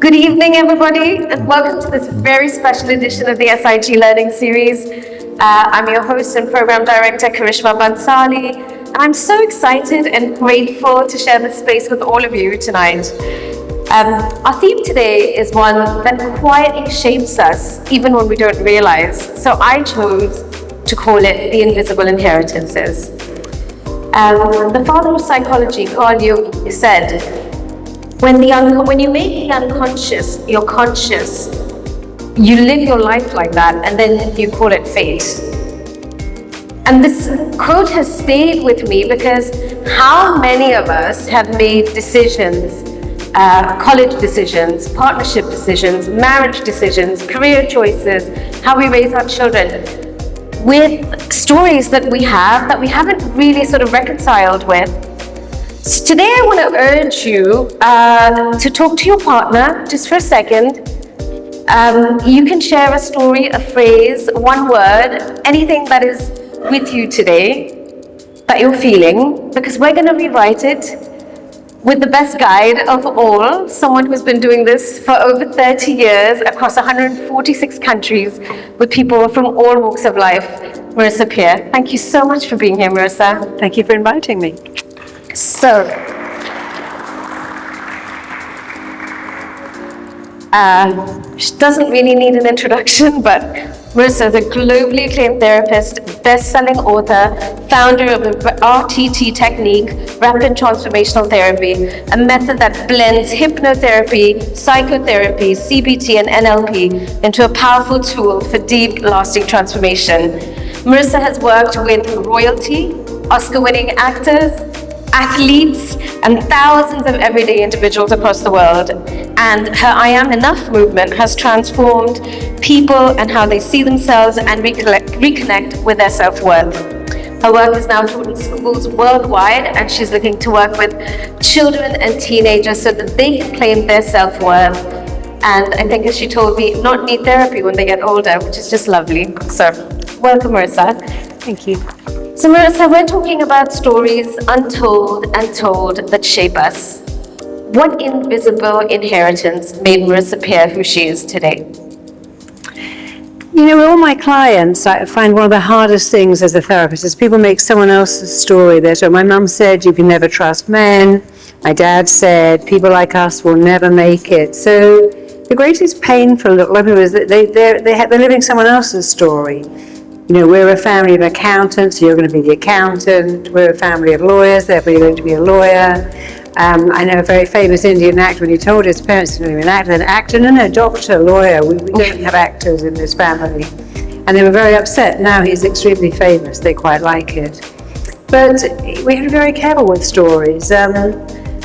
Good evening, everybody, and welcome to this very special edition of the SIG Learning Series. I'm your host and Program Director, Karishma Bansali, and I'm so excited and grateful to share this space with all of you tonight. Our theme today is one that quietly shapes us, even when we don't realize. So I chose to call it The Invisible Inheritances. The father of psychology, Carl Jung, said, when you make the unconscious your conscious, you live your life like that, and then you call it fate. And this quote has stayed with me because how many of us have made decisions, college decisions, partnership decisions, marriage decisions, career choices, how we raise our children, with stories that we haven't really sort of reconciled with. So today I want to urge you to talk to your partner just for a second. You can share a story, a phrase, one word, anything that is with you today that you're feeling, because we're going to rewrite it with the best guide of all, someone who's been doing this for over 30 years across 146 countries with people from all walks of life, Marisa Peer. Thank you so much for being here, Marisa. Thank you for inviting me. So, she doesn't really need an introduction, but Marisa is a globally acclaimed therapist, best-selling author, founder of the RTT technique, Rapid Transformational Therapy, a method that blends hypnotherapy, psychotherapy, CBT, and NLP into a powerful tool for deep, lasting transformation. Marisa has worked with royalty, Oscar-winning actors, athletes, and thousands of everyday individuals across the world. And her I Am Enough movement has transformed people and how they see themselves and reconnect with their self-worth. Her work is now taught in schools worldwide, and she's looking to work with children and teenagers so that they can claim their self-worth. And I think, as she told me, not need therapy when they get older, which is just lovely. So, welcome, Marisa. Thank you. So Marisa, we're talking about stories untold and told that shape us. What invisible inheritance made Marisa Peer who she is today? You know, with all my clients, I find one of the hardest things as a therapist is people make someone else's story their story. My mum said, you can never trust men. My dad said, people like us will never make it. So the greatest pain for a lot of people is that they're living someone else's story. You know, we're a family of accountants, so you're going to be the accountant. We're a family of lawyers, therefore you're going to be a lawyer. I know a very famous Indian actor, when he told his parents he was going to be an actor, no, doctor, lawyer. We don't have actors in this family. And they were very upset. Now he's extremely famous. They quite like it. But we have to be very careful with stories.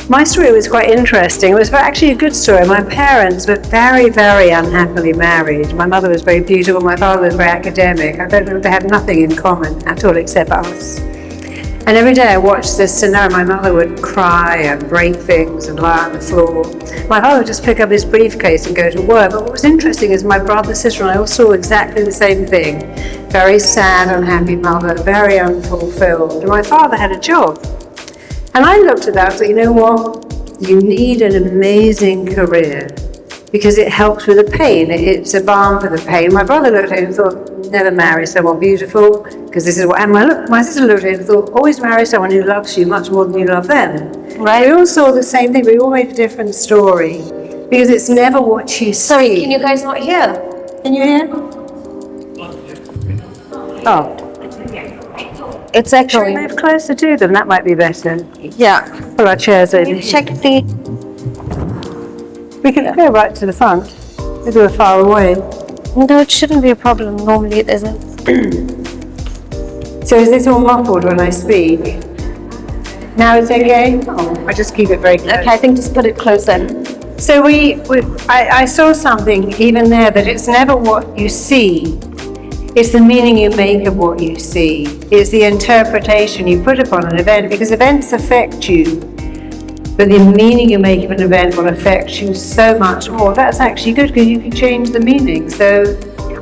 My story was quite interesting. It was actually a good story. My parents were very, very unhappily married. My mother was very beautiful. My father was very academic. I don't know if they had nothing in common at all except us. And every day I watched this scenario. My mother would cry and break things and lie on the floor. My father would just pick up his briefcase and go to work. But what was interesting is my brother, sister, and I all saw exactly the same thing. Very sad, unhappy mother, very unfulfilled. And my father had a job. And I looked at that and thought, you know what? You need an amazing career because it helps with the pain. It's a balm for the pain. My brother looked at it and thought, never marry someone beautiful because this is what. And my sister looked at it and thought, always marry someone who loves you much more than you love them. Right? We all saw the same thing. We all made a different story because it's never what you see. Sorry, can you guys not hear? Can you hear? Oh. It's Should we echoing. move closer to them? That might be better. Yeah. Pull our chairs in. Check the... We can go right to the front. Maybe we're far away. No, it shouldn't be a problem. Normally it isn't. So is this all muffled when I speak? Now it's okay? Oh, I just keep it very close. Okay, I think just put it closer. So I saw something even there that it's never what you see. It's the meaning you make of what you see. It's the interpretation you put upon an event, because events affect you, but the meaning you make of an event will affect you so much more. That's actually good because you can change the meaning. So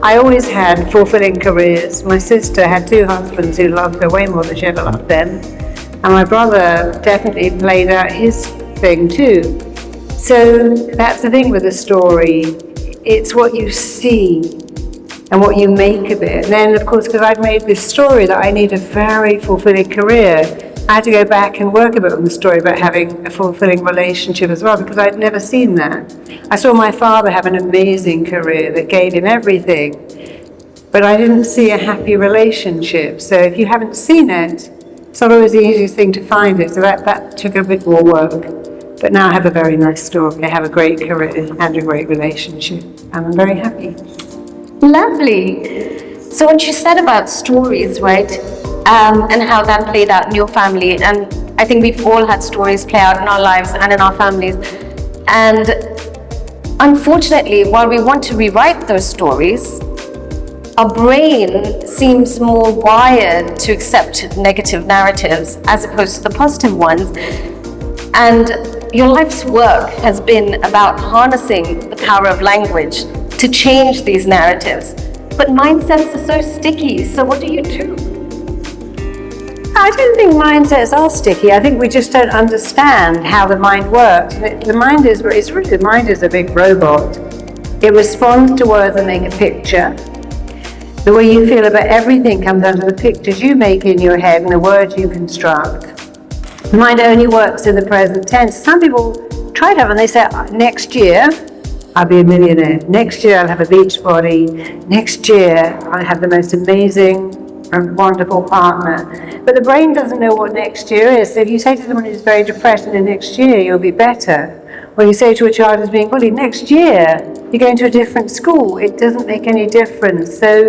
I always had fulfilling careers. My sister had 2 husbands who loved her way more than she ever loved them. And my brother definitely played out his thing too. So that's the thing with a story. It's what you see and what you make of it. And then, of course, because I'd made this story that I need a very fulfilling career, I had to go back and work a bit on the story about having a fulfilling relationship as well, because I'd never seen that. I saw my father have an amazing career that gave him everything, but I didn't see a happy relationship. So if you haven't seen it, it's not always the easiest thing to find it. So that took a bit more work. But now I have a very nice story. I have a great career and a great relationship, and I'm very happy. Lovely. So what you said about stories, right, and how that played out in your family, and I think we've all had stories play out in our lives and in our families. And unfortunately, while we want to rewrite those stories, our brain seems more wired to accept negative narratives as opposed to the positive ones. And your life's work has been about harnessing the power of language to change these narratives. But mindsets are so sticky, so what do you do? I don't think mindsets are sticky. I think we just don't understand how the mind works. The mind is a big robot. It responds to words and make a picture. The way you feel about everything comes under the pictures you make in your head and the words you construct. The mind only works in the present tense. Some people try to have, and they say, next year, I'll be a millionaire. Next year, I'll have a beach body. Next year, I'll have the most amazing and wonderful partner. But the brain doesn't know what next year is. So if you say to someone who's very depressed, and next year, you'll be better. Or you say to a child who's being bullied, next year, you're going to a different school. It doesn't make any difference. So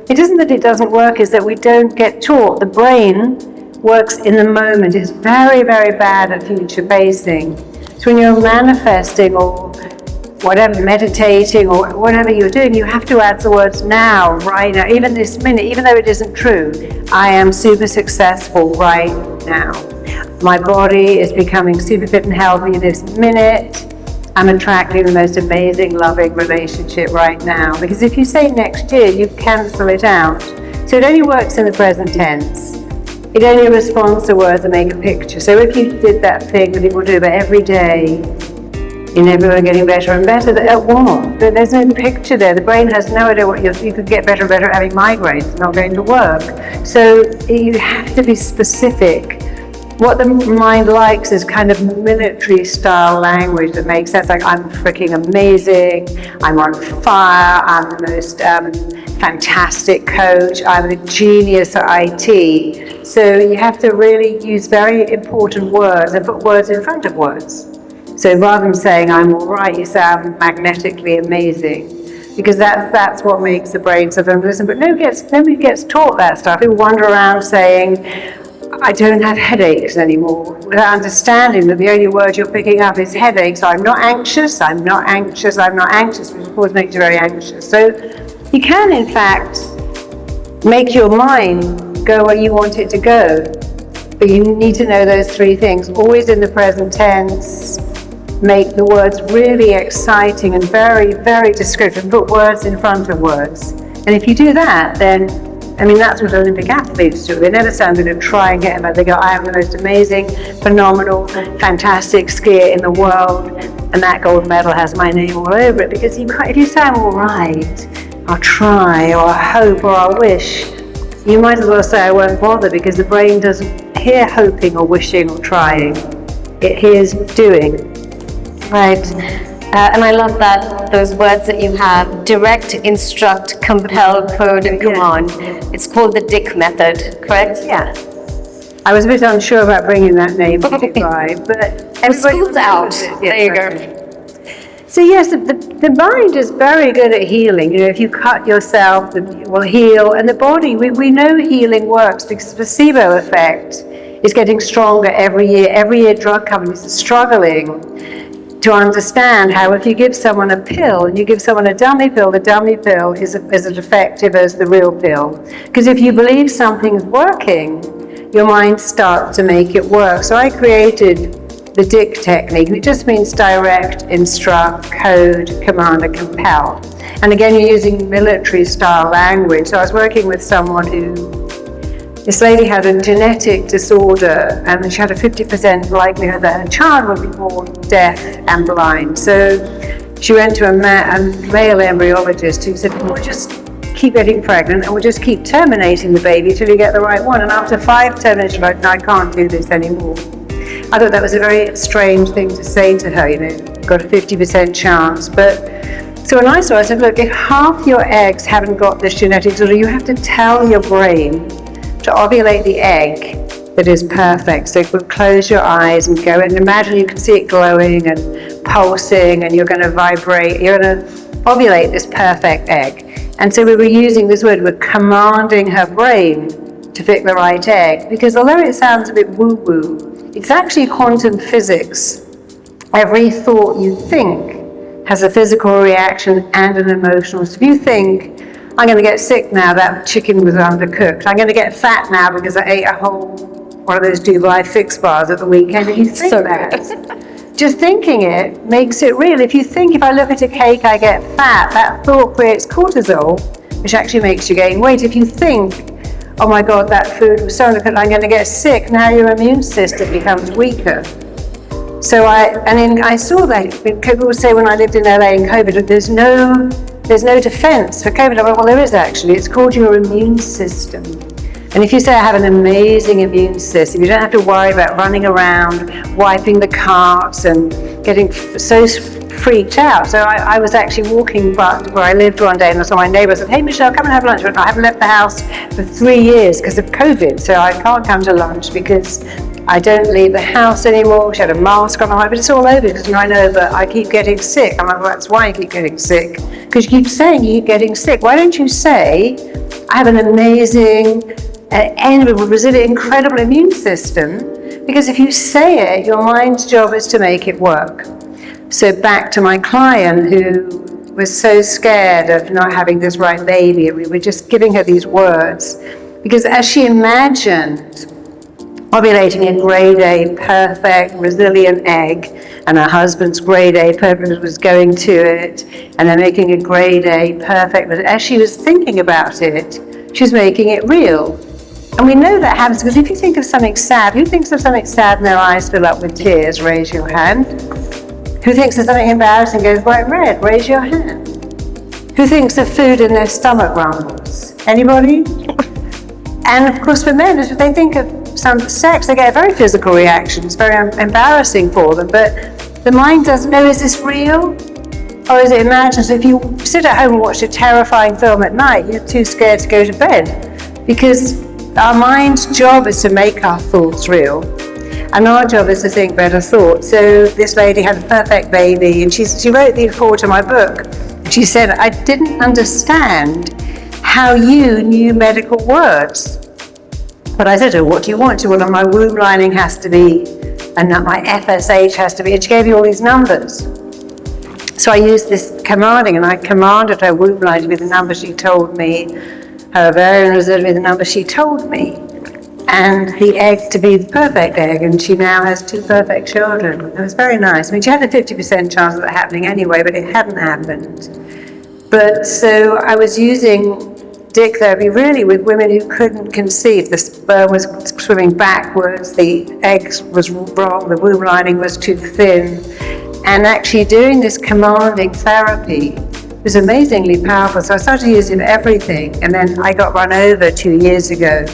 it isn't that it doesn't work, it's that we don't get taught. The brain works in the moment. It's very, very bad at future basing. So when you're manifesting or whatever, meditating or whatever you're doing, you have to add the words now, right now, even this minute, even though it isn't true. I am super successful right now. My body is becoming super fit and healthy this minute. I'm attracting the most amazing, loving relationship right now. Because if you say next year, you cancel it out. So it only works in the present tense. It only responds to words that make a picture. So if you did that thing that people do about every day, in everyone getting better and better, at what? There's no picture there. The brain has no idea what you could get better and better at having migraines. It's not going to work. So you have to be specific. What the mind likes is kind of military style language that makes sense, like I'm freaking amazing, I'm on fire, I'm the most fantastic coach, I'm a genius at IT. So you have to really use very important words and put words in front of words. So rather than saying I'm all right, you say I'm magnetically amazing. Because that's what makes the brain sometimes listen. But nobody gets taught that stuff. People wander around saying, I don't have headaches anymore, without understanding that the only word you're picking up is headaches. I'm not anxious, I'm not anxious, I'm not anxious, which of course makes you very anxious. So you can, in fact, make your mind go where you want it to go. But you need to know those three things, always in the present tense, make the words really exciting and very, very descriptive, put words in front of words. And if you do that, then that's what Olympic athletes do. They never say, I'm going to try and get him. They go, I am the most amazing, phenomenal, fantastic skier in the world, and that gold medal has my name all over it. Because if you say, I'm all right, I'll try, or I hope, or I wish, you might as well say, I won't bother, because the brain doesn't hear hoping or wishing or trying. It hears doing. Right. And I love that, those words that you have, direct, instruct, compel, code, and command. Yeah. It's called the DIC method, correct? Yeah. I was a bit unsure about bringing that name to Dubai, but everybody's out. There you go. So yes, the mind is very good at healing. If you cut yourself, it will heal. And the body, we know healing works because the placebo effect is getting stronger every year. Every year drug companies are struggling to understand how if you give someone a pill and you give someone a dummy pill, the dummy pill is as effective as the real pill. Because if you believe something's working, your mind starts to make it work. So I created the DIC technique, and it just means direct, instruct, code, command, and compel. And again, you're using military style language. So I was working with someone who This lady had a genetic disorder and she had a 50% likelihood that her child would be born deaf and blind. So she went to a male embryologist who said, we'll just keep getting pregnant and we'll just keep terminating the baby till you get the right one. And after 5 terminations, like, no, I can't do this anymore. I thought that was a very strange thing to say to her, you've got a 50% chance. But so when I saw it, I said, look, if half your eggs haven't got this genetic disorder, you have to tell your brain to ovulate the egg that is perfect. So you could close your eyes and go and imagine you can see it glowing and pulsing and you're going to vibrate, you're going to ovulate this perfect egg. And so we were using this word, we're commanding her brain to pick the right egg, because although it sounds a bit woo-woo, it's actually quantum physics. Every thought you think has a physical reaction and an emotional. So if you think, I'm going to get sick now, that chicken was undercooked. I'm going to get fat now because I ate a whole one of those Dubai Fix bars at the weekend. And you think So that. Just thinking it makes it real. If you think, if I look at a cake, I get fat, that thought creates cortisol, which actually makes you gain weight. If you think, oh my God, that food was so undercooked, I'm going to get sick, now your immune system becomes weaker. So I saw that. People would say when I lived in LA in COVID, there's no defense for COVID. I went, well, there is actually. It's called your immune system. And if you say I have an amazing immune system, you don't have to worry about running around, wiping the carts and getting so freaked out. So I was actually walking back where I lived one day and I saw my neighbour. I said, hey, Michelle, come and have lunch. I went, I haven't left the house for 3 years because of COVID, so I can't come to lunch because I don't leave the house anymore. She had a mask on, but it's all over because I know that I keep getting sick. I'm like, well, that's why I keep getting sick. Because you keep saying you keep getting sick. Why don't you say, I have an amazing, resilient, incredible immune system? Because if you say it, your mind's job is to make it work. So back to my client who was so scared of not having this right baby, we were just giving her these words. Because as she imagined ovulating a grade A, perfect, resilient egg, and her husband's grade A perfect was going to it, and they're making a grade A perfect, but as she was thinking about it, she's making it real. And we know that happens because if you think of something sad, who thinks of something sad and their eyes fill up with tears? Raise your hand. Who thinks of something embarrassing goes bright red? Raise your hand. Who thinks of food in their stomach rumbles? Anybody? And of course for men, if they think of some sex, they get a very physical reaction. It's very embarrassing for them, but the mind doesn't know, is this real? Or is it imagined? So if you sit at home and watch a terrifying film at night, you're too scared to go to bed, because our mind's job is to make our thoughts real. And our job is to think better thoughts. So this lady had a perfect baby, and she wrote the foreword to my book. She said, I didn't understand how you knew medical words. But I said to her, what do you want? She said, well, my womb lining has to be, and that my FSH has to be, and she gave me all these numbers. So I used this commanding, and I commanded her womb lining to be the number she told me, her ovarian reserve to be the number she told me, and the egg to be the perfect egg, and she now has 2 perfect children. It was very nice. I mean, she had a 50% chance of that happening anyway, but it hadn't happened. But so I was using dick therapy really with women who couldn't conceive. The sperm was swimming backwards, the egg was wrong, the womb lining was too thin. And actually doing this commanding therapy was amazingly powerful. So I started using everything. And then I got run over 2 years ago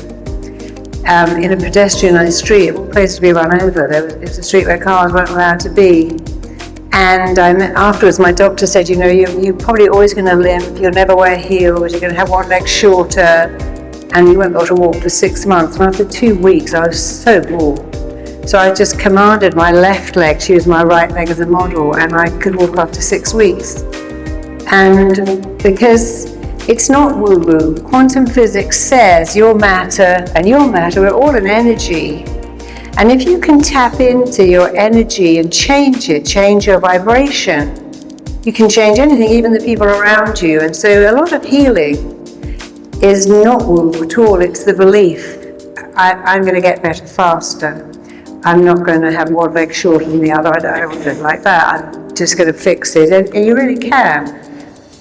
in a pedestrianised street, a place to be run over. It's a street where cars weren't allowed to be. And afterwards, my doctor said, you're probably always going to limp, you'll never wear heels, you're going to have one leg shorter, and you won't be able to walk for 6 months. And after 2 weeks, I was so bored. So I just commanded my left leg to use my right leg as a model, and I could walk after 6 weeks. And because it's not woo-woo, quantum physics says your matter and your matter, we're all an energy. And if you can tap into your energy and change it, change your vibration, you can change anything, even the people around you. And so a lot of healing is not woo at all, it's the belief. I'm going to get better faster. I'm not going to have one leg shorter than the other. I don't want it like that. I'm just going to fix it. And you really can.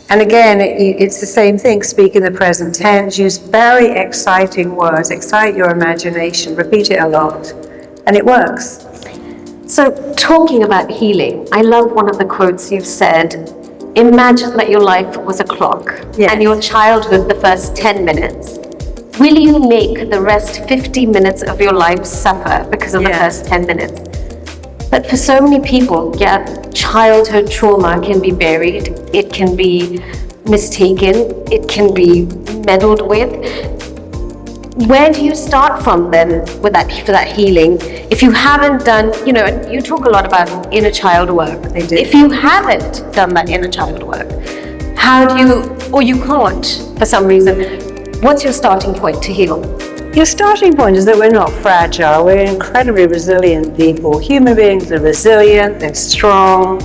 And again, it's the same thing. Speak in the present tense. Use very exciting words. Excite your imagination. Repeat it a lot. And it works. So, talking about healing, I love one of the quotes you've said. Imagine that your life was a clock, Yes. and your childhood the first 10 minutes. Will you make the rest 50 minutes of your life suffer because of the first 10 minutes? But for so many people, childhood trauma can be buried, it can be mistaken, it can be meddled with. Where do you start from then with that, for that healing? If you haven't done, you talk a lot about inner child work. I do. If you haven't done that inner child work, how do you, or you can't for some reason, what's your starting point to heal? Your starting point is that we're not fragile. We're incredibly resilient people. Human beings are resilient, they're strong,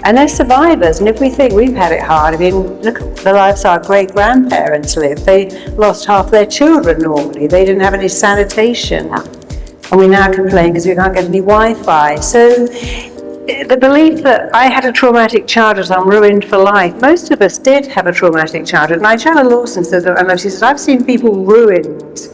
and they're survivors. And if we think we've had it hard, I mean, look at the lives our great-grandparents lived. They lost half their children normally. They didn't have any sanitation. And we now complain because we can't get any Wi-Fi. So the belief that I had a traumatic childhood, I'm ruined for life. Most of us did have a traumatic childhood. Nigella Lawson says, she says, I've seen people ruined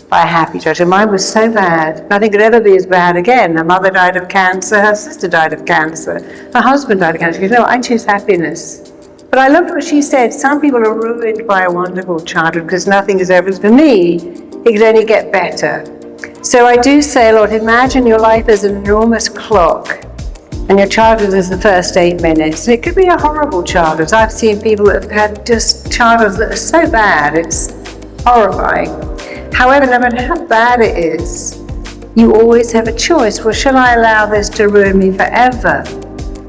by a happy childhood. Mine was so bad. Nothing could ever be as bad again. Her mother died of cancer. Her sister died of cancer. Her husband died of cancer. She said, no, I choose happiness. But I loved what she said. Some people are ruined by a wonderful childhood because nothing is ever, for me, it could only get better. So I do say a lot, imagine your life as an enormous clock and your childhood is the first 8 minutes. And it could be a horrible childhood. I've seen people that have had just childhoods that are so bad, it's horrifying. However, no matter how bad it is, you always have a choice. Well, shall I allow this to ruin me forever?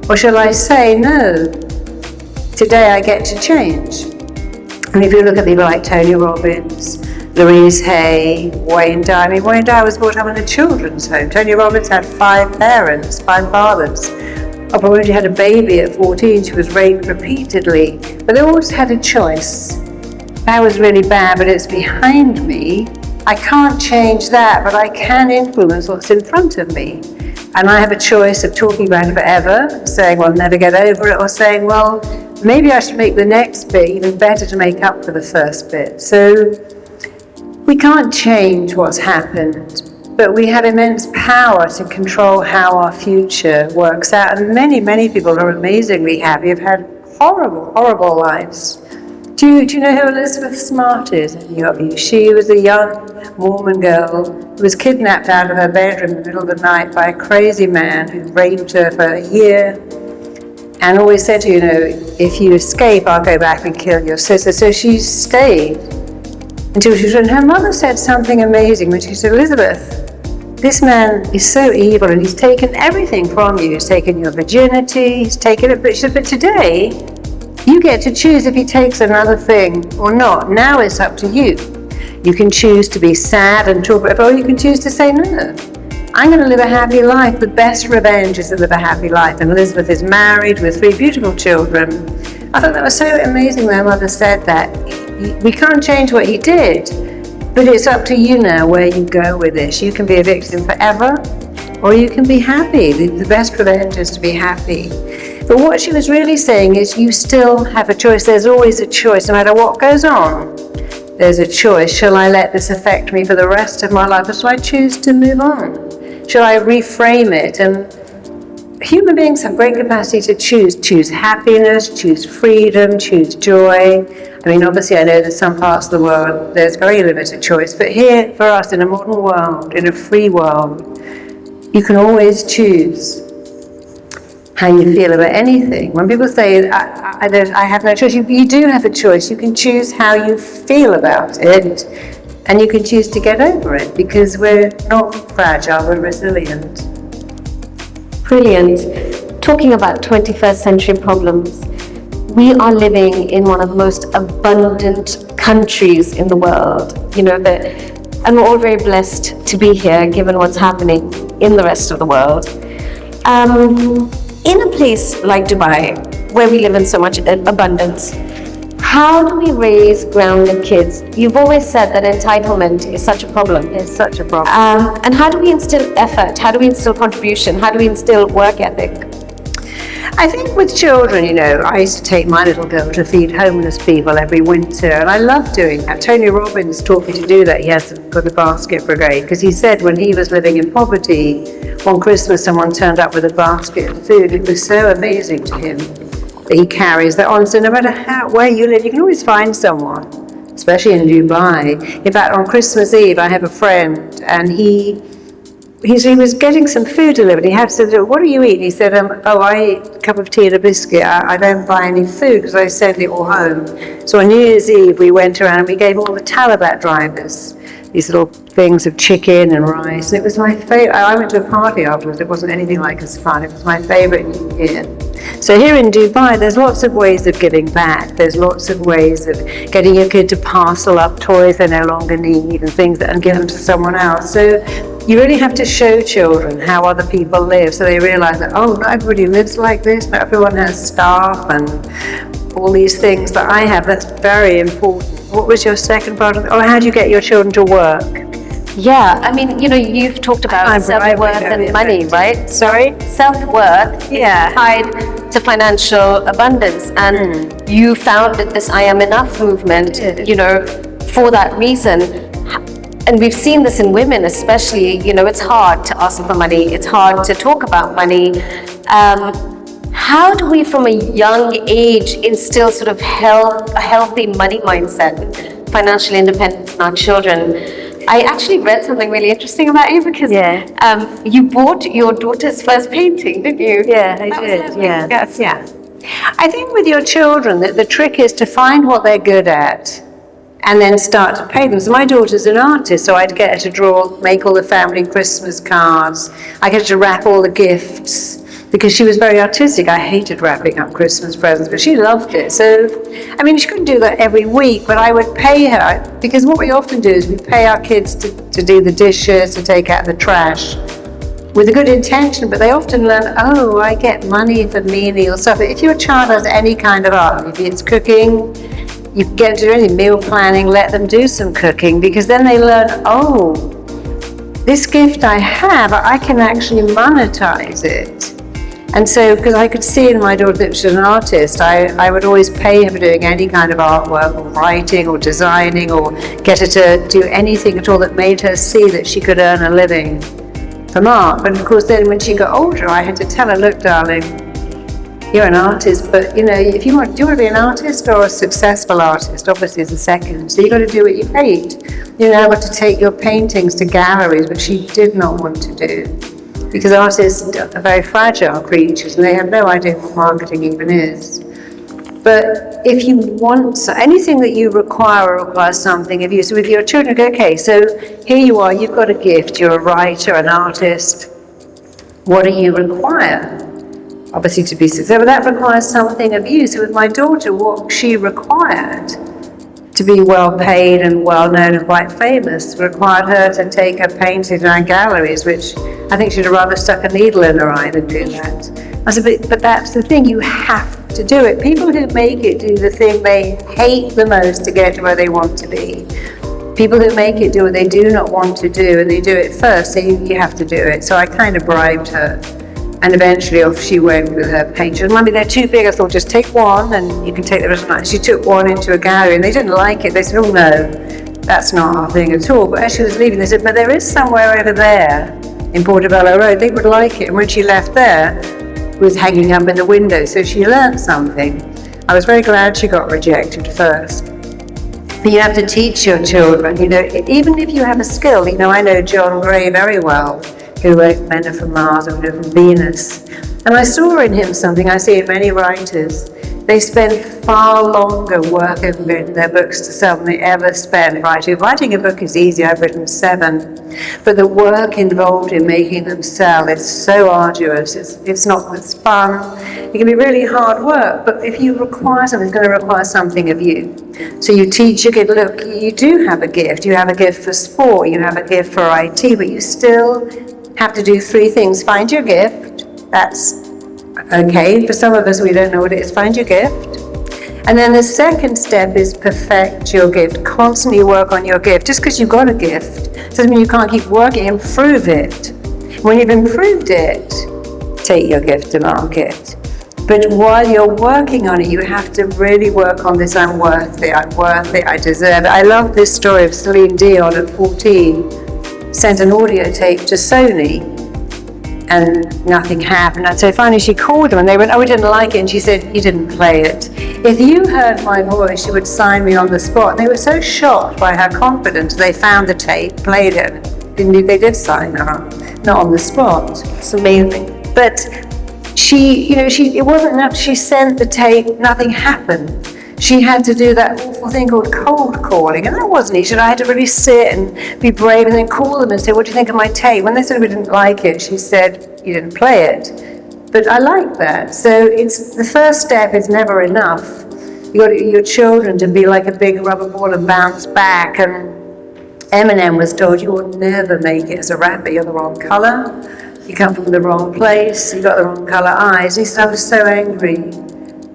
Or shall I say, no, today I get to change? And if you look at people like Tony Robbins, Louise Hay, Wayne Dyer. I mean, Wayne Dyer was brought up in a children's home. Tony Robbins had 5 parents, 5 fathers. Oprah Winfrey had a baby at 14. She was raped repeatedly. But they always had a choice. That was really bad, but it's behind me. I can't change that, but I can influence what's in front of me. And I have a choice of talking about it forever, saying, well, I'll never get over it, or saying, well, maybe I should make the next bit even better to make up for the first bit. So we can't change what's happened, but we have immense power to control how our future works out. And many, many people are amazingly happy, have had horrible, horrible lives. Do you know who Elizabeth Smart is? She was a young Mormon girl who was kidnapped out of her bedroom in the middle of the night by a crazy man who raped her for a year and always said to her, if you escape, I'll go back and kill your sister. So she stayed until she was, and her mother said something amazing when she said, Elizabeth, this man is so evil and he's taken everything from you. He's taken your virginity, he's taken it, but she said, but today, you get to choose if he takes another thing or not. Now it's up to you. You can choose to be sad and talk about it, or you can choose to say, no, I'm going to live a happy life. The best revenge is to live a happy life. And Elizabeth is married with 3 beautiful children. I thought that was so amazing when her mother said that. We can't change what he did, but it's up to you now where you go with this. You can be a victim forever, or you can be happy. The best revenge is to be happy. But what she was really saying is you still have a choice. There's always a choice, no matter what goes on. There's a choice. Shall I let this affect me for the rest of my life, or shall I choose to move on? Shall I reframe it? And human beings have great capacity to choose. Choose happiness, choose freedom, choose joy. I mean, obviously, I know that some parts of the world, there's very limited choice. But here, for us, in a modern world, in a free world, you can always choose how you feel about anything. When people say, I have no choice, you do have a choice. You can choose how you feel about it, and you can choose to get over it, because we're not fragile, we're resilient. Brilliant. Talking about 21st century problems, we are living in one of the most abundant countries in the world. And we're all very blessed to be here, given what's happening in the rest of the world. In a place like Dubai, where we live in so much abundance, how do we raise grounded kids? You've always said that entitlement is such a problem. It's such a problem. And how do we instill effort? How do we instill contribution? How do we instill work ethic? I think with children, I used to take my little girl to feed homeless people every winter, and I love doing that. Tony Robbins taught me to do that. He hasn't got a basket brigade, because he said when he was living in poverty, on Christmas someone turned up with a basket of food. It was so amazing to him that he carries that on. So no matter where you live, you can always find someone, especially in Dubai. In fact, on Christmas Eve, I have a friend, and he was getting some food delivered. He had said, "What do you eat?" He said, I eat a cup of tea and a biscuit. I don't buy any food because I send it all home. So on New Year's Eve, we went around and we gave all the Talabat drivers these little things of chicken and rice. And it was my favorite. I went to a party afterwards. It wasn't anything like as fun. It was my favorite New Year. So here in Dubai, there's lots of ways of giving back. There's lots of ways of getting your kid to parcel up toys they no longer need and things and give them to someone else. So you really have to show children how other people live, so they realize that, oh, not everybody lives like this, not everyone has staff and all these things that I have. That's very important. What was your second part of it? How do you get your children to work? Yeah, I mean, you've talked about self-worth and money, right? Sorry? Self-worth is tied to financial abundance, and you founded this I Am Enough movement, for that reason. And we've seen this in women especially, it's hard to ask for money, it's hard to talk about money. How do we from a young age instill sort of a healthy money mindset, financial independence in our children? I actually read something really interesting about you because you bought your daughter's first painting, didn't you? Yeah, I did. Yeah. I think with your children that the trick is to find what they're good at and then start to pay them. So my daughter's an artist, so I'd get her to make all the family Christmas cards. I get her to wrap all the gifts because she was very artistic. I hated wrapping up Christmas presents, but she loved it. So, she couldn't do that every week, but I would pay her, because what we often do is we pay our kids to do the dishes, to take out the trash, with a good intention, but they often learn, I get money for menial stuff. If your child has any kind of art, if it's cooking, you get to do any meal planning, let them do some cooking, because then they learn, this gift I have, I can actually monetize it. And so, because I could see in my daughter that she was an artist, I would always pay her for doing any kind of artwork or writing or designing or get her to do anything at all that made her see that she could earn a living from art. But of course then when she got older, I had to tell her, look darling, you're an artist, but do you want to be an artist or a successful artist? Obviously it's the second. So you've got to do what you hate. You're now got to take your paintings to galleries, which she did not want to do. Because artists are very fragile creatures and they have no idea what marketing even is. But if you want anything that you requires something of you. So with your children, okay, so here you are, you've got a gift, you're a writer, an artist. What do you require? Obviously to be successful, that requires something of you. So with my daughter, what she required to be well paid and well known and quite famous required her to take her paintings around galleries, which I think she'd have rather stuck a needle in her eye than do that. I said, but that's the thing, you have to do it. People who make it do the thing they hate the most to get to where they want to be. People who make it do what they do not want to do, and they do it first, so you have to do it. So I kind of bribed her. And eventually off she went with her paintings. Mummy, they're too big. I thought, just take one and you can take the rest of the night. She took one into a gallery and they didn't like it. They said, oh no, that's not our thing at all. But as she was leaving, they said, but there is somewhere over there in Portobello Road. They would like it. And when she left there, it was hanging up in the window. So she learned something. I was very glad she got rejected first. But you have to teach your children, even if you have a skill. I know John Gray very well, who wrote Men Are From Mars and Women Are From Venus. And I saw in him something I see in many writers. They spend far longer working on their books to sell than they ever spend writing. Writing a book is easy, I've written 7. But the work involved in making them sell is so arduous. It's not as fun. It can be really hard work, but if you require something, it's going to require something of you. So you teach your kid, look, you do have a gift. You have a gift for sport, you have a gift for IT, but you still have to do 3 things. Find your gift. That's okay. For some of us, we don't know what it is. Find your gift. And then the second step is perfect your gift. Constantly work on your gift. Just because you've got a gift doesn't mean you can't keep working. Improve it. When you've improved it, take your gift to market. But while you're working on it, you have to really work on this, I'm worth it, I deserve it. I love this story of Celine Dion at 14, sent an audio tape to Sony, and nothing happened. And so finally she called them and they went, oh, we didn't like it. And she said, you didn't play it. If you heard my voice, you would sign me on the spot. And they were so shocked by her confidence, they found the tape, played it. They did sign her, not on the spot. It's amazing. But it wasn't enough. She sent the tape, nothing happened. She had to do that awful thing called cold calling, and that wasn't easy. I had to really sit and be brave and then call them and say, what do you think of my tape? When they said we didn't like it, she said, you didn't play it. But I like that. So it's the first step is never enough. You got your children to be like a big rubber ball and bounce back. And Eminem was told, you will never make it as a rapper. You're the wrong color. You come from the wrong place. You got the wrong color eyes. He said, I was so angry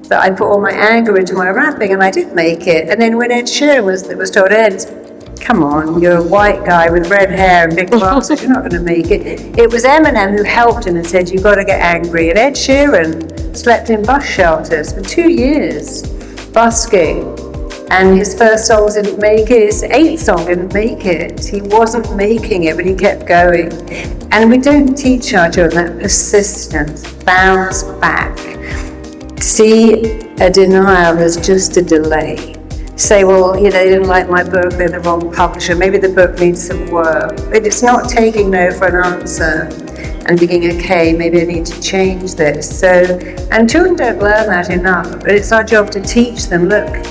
that I put all my anger into my rapping, and I did make it. And then when Ed Sheeran was told, Ed, come on, you're a white guy with red hair and big glasses, you're not going to make it. It was Eminem who helped him and said, you've got to get angry. And Ed Sheeran slept in bus shelters for 2 years, busking. And his first song didn't make it, his 8th song didn't make it. He wasn't making it, but he kept going. And we don't teach our children that persistence, bounce back. See a denial as just a delay. Say, well, they didn't like my book, they're the wrong publisher, maybe the book needs some work. But it's not taking no for an answer and beginning, okay, maybe I need to change this. And children don't learn that enough, but it's our job to teach them, look,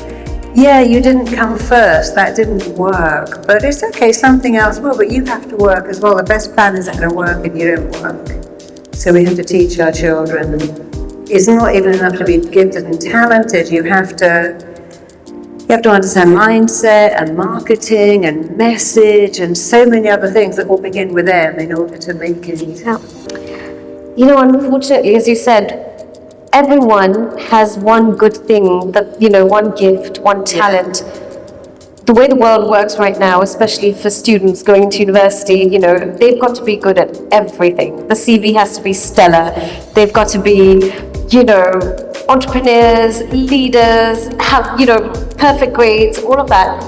yeah, you didn't come first, that didn't work, but it's okay, something else will, but you have to work as well. The best plan isn't going to work if you don't work. So we have to teach our children. It's not even enough to be gifted and talented. You have to understand mindset and marketing and message and so many other things that all begin with them in order to make it. Yeah. Unfortunately, as you said, everyone has one good thing, that one gift, one talent. The way the world works right now, especially for students going to university, they've got to be good at everything. The CV has to be stellar. They've got to be entrepreneurs, leaders, have, perfect grades, all of that.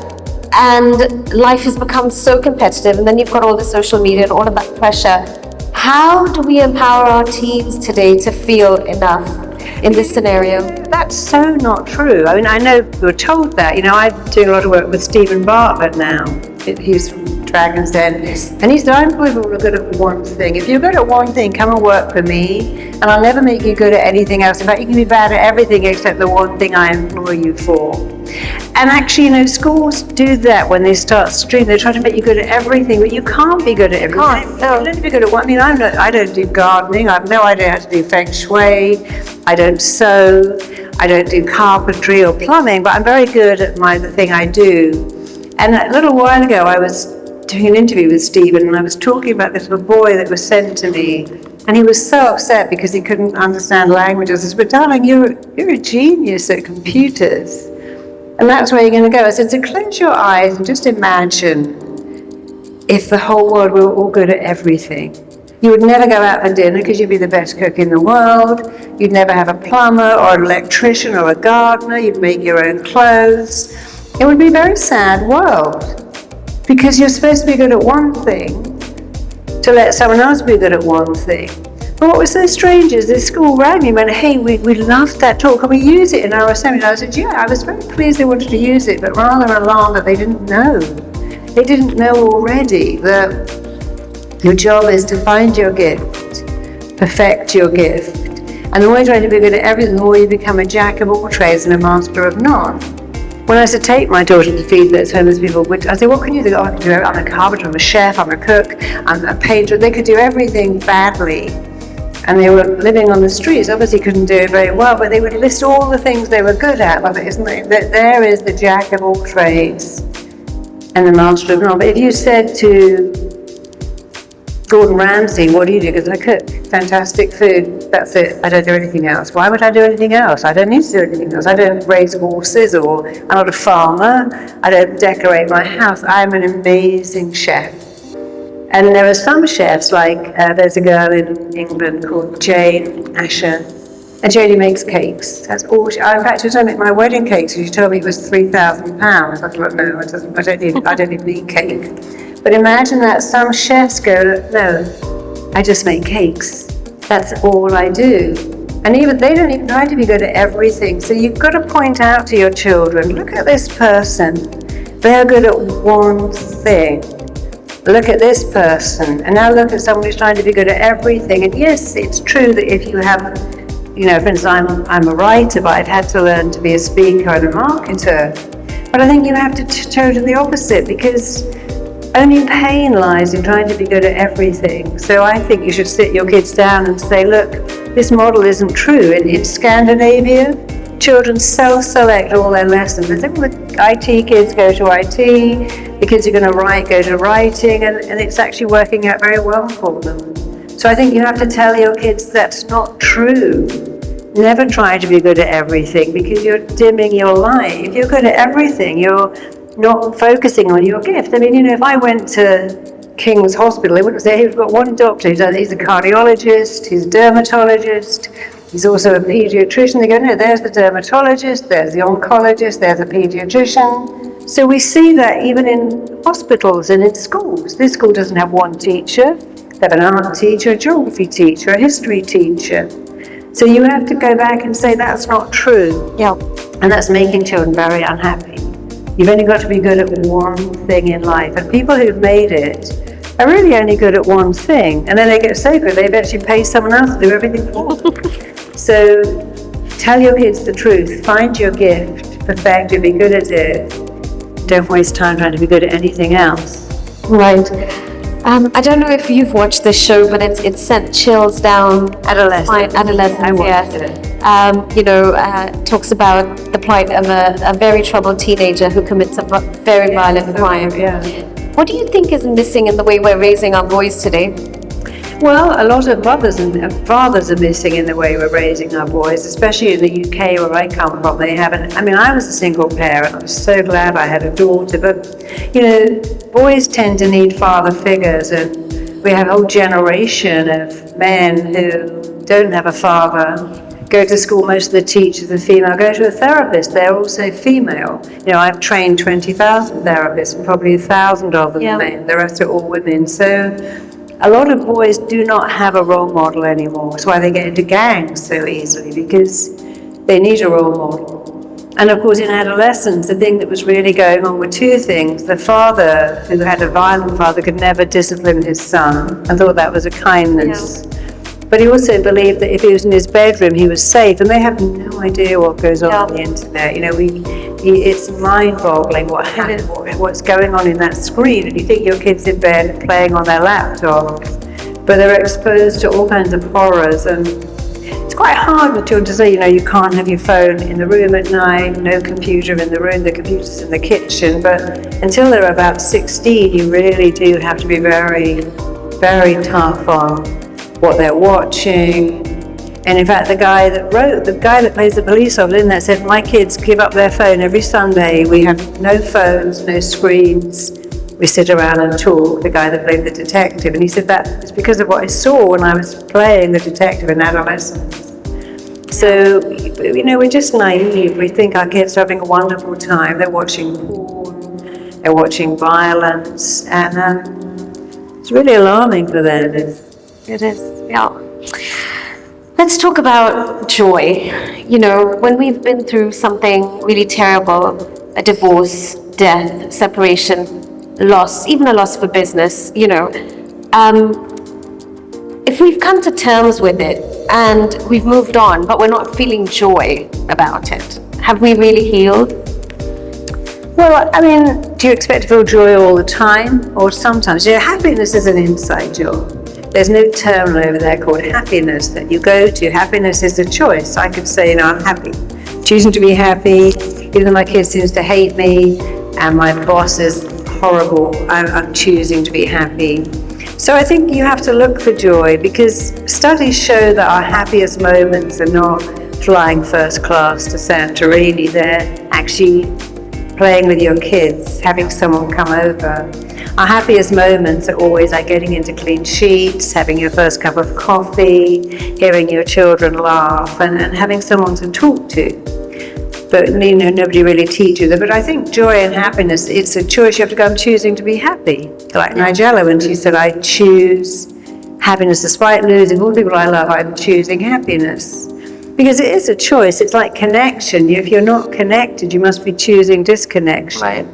And life has become so competitive, and then you've got all the social media and all of that pressure. How do we empower our teens today to feel enough in this scenario? That's so not true. I mean, I know we're told that. I'm doing a lot of work with Stephen Bartlett now. He's from Dragon's Den. And he said, I'm probably good at one thing. If you're good at one thing, come and work for me, and I'll never make you good at anything else. In fact, you can be bad at everything except the one thing I employ you for. And actually, schools do that when they start streaming. They try to make you good at everything, but you can't be good at everything. You don't be good at one. I don't do gardening. I have no idea how to do feng shui. I don't sew. I don't do carpentry or plumbing, but I'm very good at the thing I do. And a little while ago, I was doing an interview with Stephen, and I was talking about this little boy that was sent to me, and he was so upset because he couldn't understand languages. I said, but darling, you're a genius at computers, and that's where you're going to go. I said, so close your eyes and just imagine if the whole world were all good at everything. You would never go out for dinner because you'd be the best cook in the world. You'd never have a plumber or an electrician or a gardener. You'd make your own clothes. It would be a very sad world because you're supposed to be good at one thing to let someone else be good at one thing. But what was so strange is this school rang me and went, hey, we loved that talk. Can we use it in our assembly? And I said, yeah, I was very pleased they wanted to use it, but rather alarmed that they didn't know. They didn't know already that your job is to find your gift, perfect your gift. And the more you try to be good at everything, the more you become a jack of all trades and a master of none. When I used to take my daughter to feed those homeless people, I said, what can you do? Oh, I can do everything. I'm a carpenter, I'm a chef, I'm a cook, I'm a painter. They could do everything badly. And they were living on the streets, obviously couldn't do it very well, but they would list all the things they were good at. Like, isn't it? That there is the jack of all trades and the master of none. But if you said to Gordon Ramsay, what do you do? Because I cook fantastic food, that's it, I don't do anything else. Why would I do anything else? I don't need to do anything else. I don't raise horses, or I'm not a farmer, I don't decorate my house. I'm an amazing chef. And there are some chefs, like there's a girl in England called Jane Asher, And she only makes cakes. That's all. In fact, she doesn't make my wedding cakes. She told me it was £3,000. I thought, no, I don't even eat cake. But imagine that some chefs go, no, I just make cakes. That's all I do. And even they don't even try to be good at everything. So you've got to point out to your children, look at this person. They're good at one thing. Look at this person. And now look at someone who's trying to be good at everything. And yes, it's true that if you have, for instance, I'm a writer, but I've had to learn to be a speaker and a marketer. But I think you have to totally the opposite, because only pain lies in trying to be good at everything. So I think you should sit your kids down and say, look, this model isn't true. In Scandinavia, children self-select all their lessons. They think, well, the IT kids go to IT, the kids who are going to write go to writing, and it's actually working out very well for them. So I think you have to tell your kids that's not true. Never try to be good at everything, because you're dimming your light. If you're good at everything, you're not focusing on your gift. I mean, if I went to King's Hospital, they wouldn't say, he's got one doctor, he's a cardiologist, he's a dermatologist, he's also a pediatrician. They go, no, there's the dermatologist, there's the oncologist, there's a pediatrician. So we see that even in hospitals and in schools. This school doesn't have one teacher. They have an art teacher, a geography teacher, a history teacher. So you have to go back and say that's not true. Yeah. And that's making children very unhappy. You've only got to be good at one thing in life. And people who've made it are really only good at one thing. And then they get so good, they eventually pay someone else to do everything for them. So tell your kids the truth. Find your gift, perfect it, be good at it. Don't waste time trying to be good at anything else. Right. I don't know if you've watched this show, but it sent chills down. Adolescence. I watched it. Talks about the plight of a very troubled teenager who commits a very violent crime. Yeah. What do you think is missing in the way we're raising our boys today? Well, a lot of mothers and fathers are missing in the way we're raising our boys, especially in the UK where I come from. They haven't. I mean, I was a single parent. I was so glad I had a daughter. But, boys tend to need father figures, and we have a whole generation of men who don't have a father. Go to school, most of the teachers are female. Go to a therapist, they're also female. I've trained 20,000 therapists, and probably 1,000 of them are men. The rest are all women. So a lot of boys do not have a role model anymore. That's why they get into gangs so easily, because they need a role model. And of course, in adolescence, the thing that was really going on were two things. The father, who had a violent father, could never discipline his son, and thought that was a kindness. Yeah. But he also believed that if he was in his bedroom, he was safe, and they have no idea what goes on the internet. It's mind-boggling what's going on in that screen. And you think your kid's in bed playing on their laptop, but they're exposed to all kinds of horrors. And it's quite hard for children to say, you can't have your phone in the room at night, no computer in the room, the computer's in the kitchen. But until they're about 16, you really do have to be very, very tough on what they're watching. And in fact, the guy that plays the police officer in there said, my kids give up their phone every Sunday. We have no phones, no screens. We sit around and talk, the guy that played the detective. And he said that it's because of what I saw when I was playing the detective in adolescence. So, we're just naive. We think our kids are having a wonderful time. They're watching porn, they're watching violence, and it's really alarming for them. It is, yeah. Let's talk about joy. When we've been through something really terrible, a divorce, death, separation, loss, even a loss for business, if we've come to terms with it and we've moved on, but we're not feeling joy about it, have we really healed? Well, do you expect to feel joy all the time? Or sometimes? Happiness is an inside job. There's no terminal over there called happiness that you go to. Happiness is a choice. I could say, I'm happy. Choosing to be happy, even though my kid seems to hate me and my boss is horrible, I'm choosing to be happy. So I think you have to look for joy, because studies show that our happiest moments are not flying first class to Santorini. They're actually playing with your kids, having someone come over. our happiest moments are always like getting into clean sheets, having your first cup of coffee, hearing your children laugh, and having someone to talk to. But nobody really teaches it. But I think joy and happiness, it's a choice. You have to go, I'm choosing to be happy. Like Nigella, when she said, I choose happiness despite losing all the people I love, I'm choosing happiness. Because it is a choice. It's like connection. If you're not connected, you must be choosing disconnection. Right.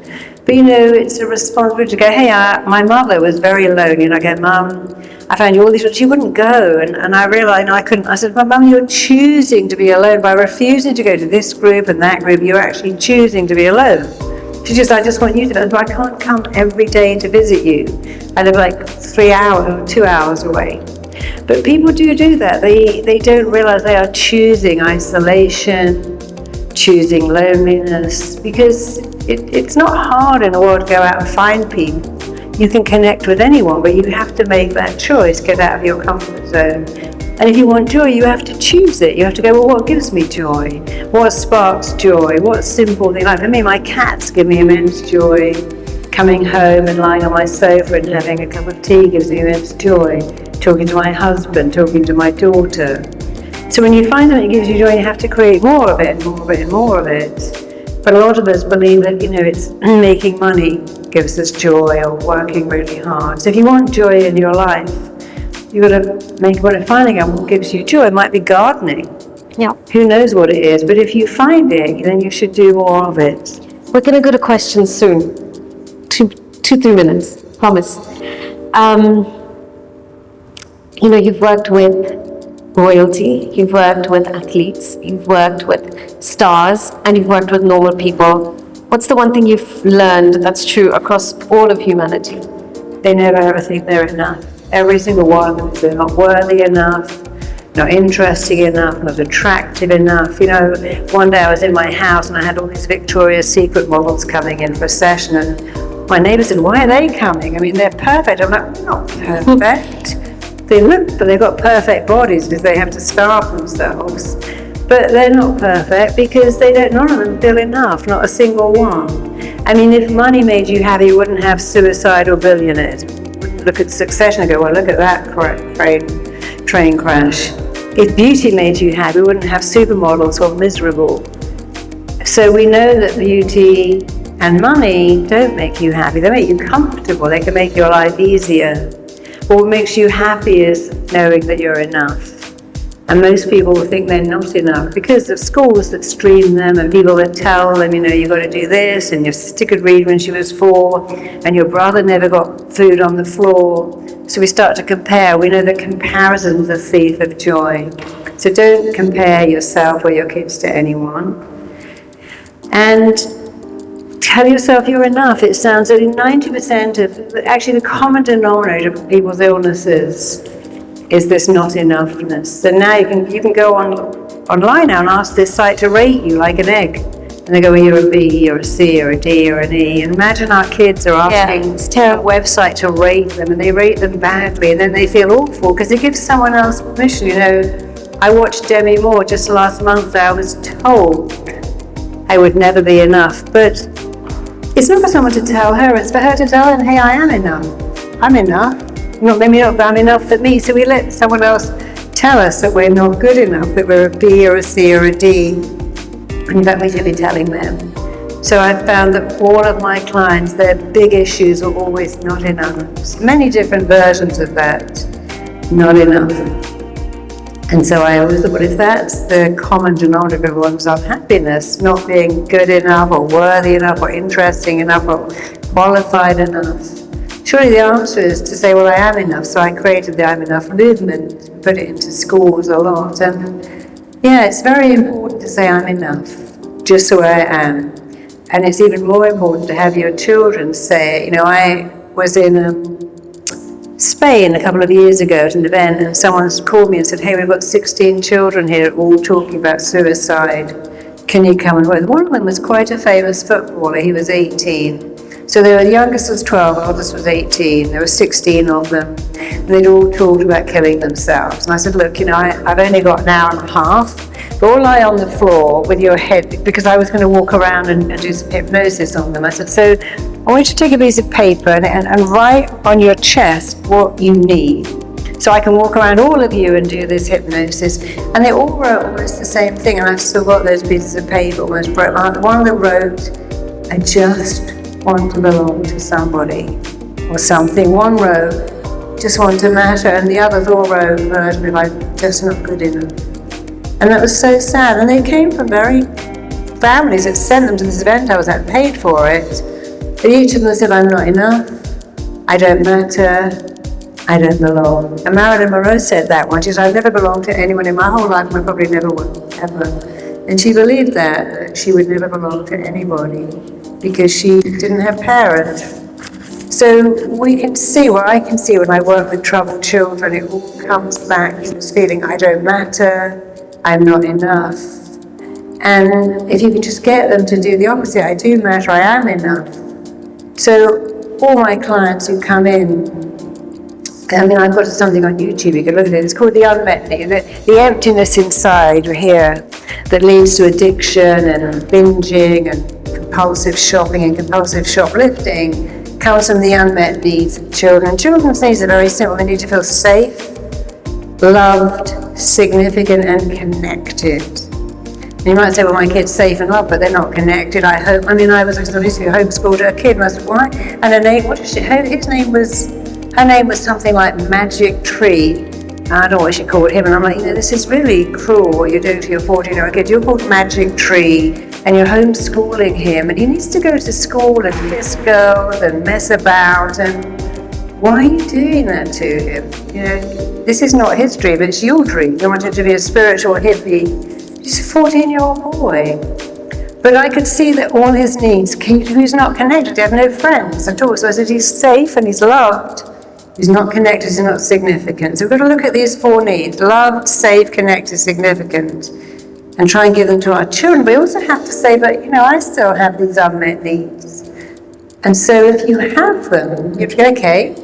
But it's a responsibility to go, hey, my mother was very lonely. And I go, Mum, I found you all these, she wouldn't go. And I realized I couldn't. I said, Mum, you're choosing to be alone by refusing to go to this group and that group. You're actually choosing to be alone. She just, I just want you to know, I can't come every day to visit you. I live like 3 hours or 2 hours away. But people do that. They don't realize they are choosing isolation, choosing loneliness, because it's not hard in the world to go out and find people. You can connect with anyone, but you have to make that choice, get out of your comfort zone. And if you want joy, you have to choose it. You have to go, well, what gives me joy? What sparks joy? What simple thing? Like for me, my cats give me immense joy. Coming home and lying on my sofa and having a cup of tea gives me immense joy. Talking to my husband, talking to my daughter. So when you find something that gives you joy, you have to create more of it, more of it, and more of it. But a lot of us believe that, it's making money gives us joy, or working really hard. So if you want joy in your life, you've got to make finding out what gives you joy. It might be gardening. Yeah. Who knows what it is? But if you find it, then you should do more of it. We're going to go to questions soon. 2-3 minutes, promise. You've worked with royalty, you've worked with athletes, you've worked with stars, and you've worked with normal people. What's the one thing you've learned that's true across all of humanity? They never ever think they're enough. Every single one of them, they're not worthy enough, not interesting enough, not attractive enough. One day I was in my house and I had all these Victoria's Secret models coming in for a session, and my neighbour said, why are they coming? I mean, they're perfect. I'm like, they're not perfect. They look, but they've got perfect bodies because they have to starve themselves. But they're not perfect because none of them feel enough, not a single one. I mean, if money made you happy, you wouldn't have suicidal billionaires. Look at Succession and go, well, look at that train crash. If beauty made you happy, we wouldn't have supermodels or miserable. So we know that beauty and money don't make you happy. They make you comfortable. They can make your life easier. What makes you happy is knowing that you're enough. And most people think they're not enough because of schools that stream them and people that tell them, you've got to do this, and your sister could read when she was 4, and your brother never got food on the floor. So we start to compare. We know that comparison's a thief of joy. So don't compare yourself or your kids to anyone. And tell yourself you're enough. It sounds that in 90% of, actually the common denominator of people's illnesses is this not enoughness. So now you can go online now and ask this site to rate you like an egg. And they go, well, you're a B, you're a C, or a D, or an E. And imagine our kids are asking a website to rate them, and they rate them badly, and then they feel awful because it gives someone else permission. I watched Demi Moore just last month. I was told I would never be enough. But it's not for someone to tell her, it's for her to tell her, hey, I am enough. I'm enough. Maybe not, but I'm enough for me. So we let someone else tell us that we're not good enough, that we're a B or a C or a D. And in fact, we should be telling them. So I've found that all of my clients, their big issues are always not enough. Many different versions of that, not enough. And so I always thought, well, if that's the common denominator of everyone's unhappiness, not being good enough or worthy enough or interesting enough or qualified enough, surely the answer is to say, well, I am enough. So I created the I'm Enough movement, put it into schools a lot. And it's very important to say I'm enough, just the way I am. And it's even more important to have your children say it. I was in Spain a couple of years ago at an event, and someone called me and said, hey, we've got 16 children here all talking about suicide. Can you come and work? One of them was quite a famous footballer. He was 18. So the youngest was 12, oldest was 18. There were 16 of them. And they'd all talked about killing themselves. And I said, look, I've only got an hour and a half. Go lie on the floor with your head, because I was going to walk around and do some hypnosis on them. I said, so I want you to take a piece of paper and write on your chest what you need. So I can walk around all of you and do this hypnosis. And they all wrote almost the same thing. And I've still got those pieces of paper almost broke. One of them wrote, I just want to belong to somebody or something. One wrote, just want to matter. And the others all wrote, I'm just not good enough. And that was so sad. And they came from very families that sent them to this event I was at, paid for it. But each of them said, I'm not enough, I don't matter, I don't belong. And Marilyn Monroe said that one. She said, I've never belonged to anyone in my whole life, and I probably never will, ever. And she believed that she would never belong to anybody because she didn't have parents. So we can see, what I can see when I work with troubled children, it all comes back to this feeling, I don't matter, I'm not enough. And if you can just get them to do the opposite, I do matter, I am enough. So all my clients who come in, I've got something on YouTube, you can look at it, it's called the unmet need, the emptiness inside here that leads to addiction and binging and compulsive shopping and compulsive shoplifting comes from the unmet needs of children. Children's needs are very simple. They need to feel safe, loved, significant and connected. And you might say, well, my kid's safe and loved, but they're not connected, I hope. I was obviously homeschooled a kid, and I said, why? And her name, her name was something like Magic Tree. I don't know what she called him, and I'm like, this is really cruel what you're doing to your 14-year-old kid. You're called Magic Tree, and you're homeschooling him, and he needs to go to school and kiss girls and mess about, and why are you doing that to him? This is not his dream, it's your dream. You want him to be a spiritual hippie. He's a 14-year-old boy. But I could see that all his needs, he's not connected, he has no friends at all. So I said, he's safe and he's loved. He's not connected, he's not significant. So we've got to look at these four needs: loved, safe, connected, significant, and try and give them to our children. But we also have to say, but I still have these unmet needs. And so if you have them, you have to go, okay,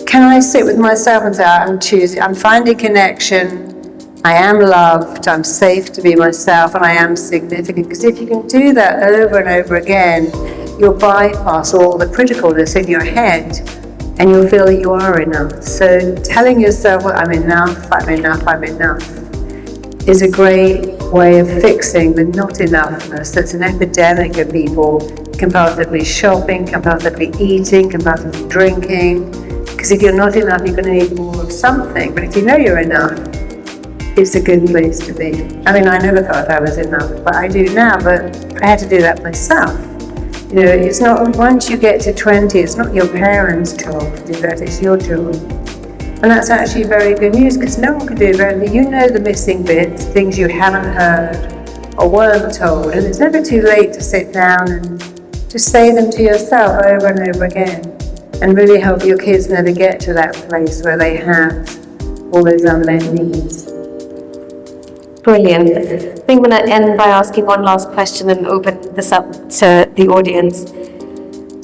can I sit with myself and say, I'm choosing, I'm finding connection, I am loved, I'm safe to be myself, and I am significant. Because if you can do that over and over again, you'll bypass all the criticalness in your head, and you'll feel that you are enough. So telling yourself, well, I'm enough, I'm enough, I'm enough, is a great way of fixing the not enoughness that's an epidemic of people compulsively shopping, compulsively eating, compulsively drinking. Because if you're not enough, you're going to need more of something. But if you know you're enough, it's a good place to be. I never thought I was enough, but I do now. But I had to do that myself. It's not, once you get to 20, it's not your parents' job to do that, it's your job. And that's actually very good news, because no one can do it better than you. You know the missing bits, things you haven't heard or weren't told. And it's never too late to sit down and just say them to yourself over and over again, and really help your kids never get to that place where they have all those unmet needs. Brilliant. I think I'm going to end by asking one last question and open this up to the audience.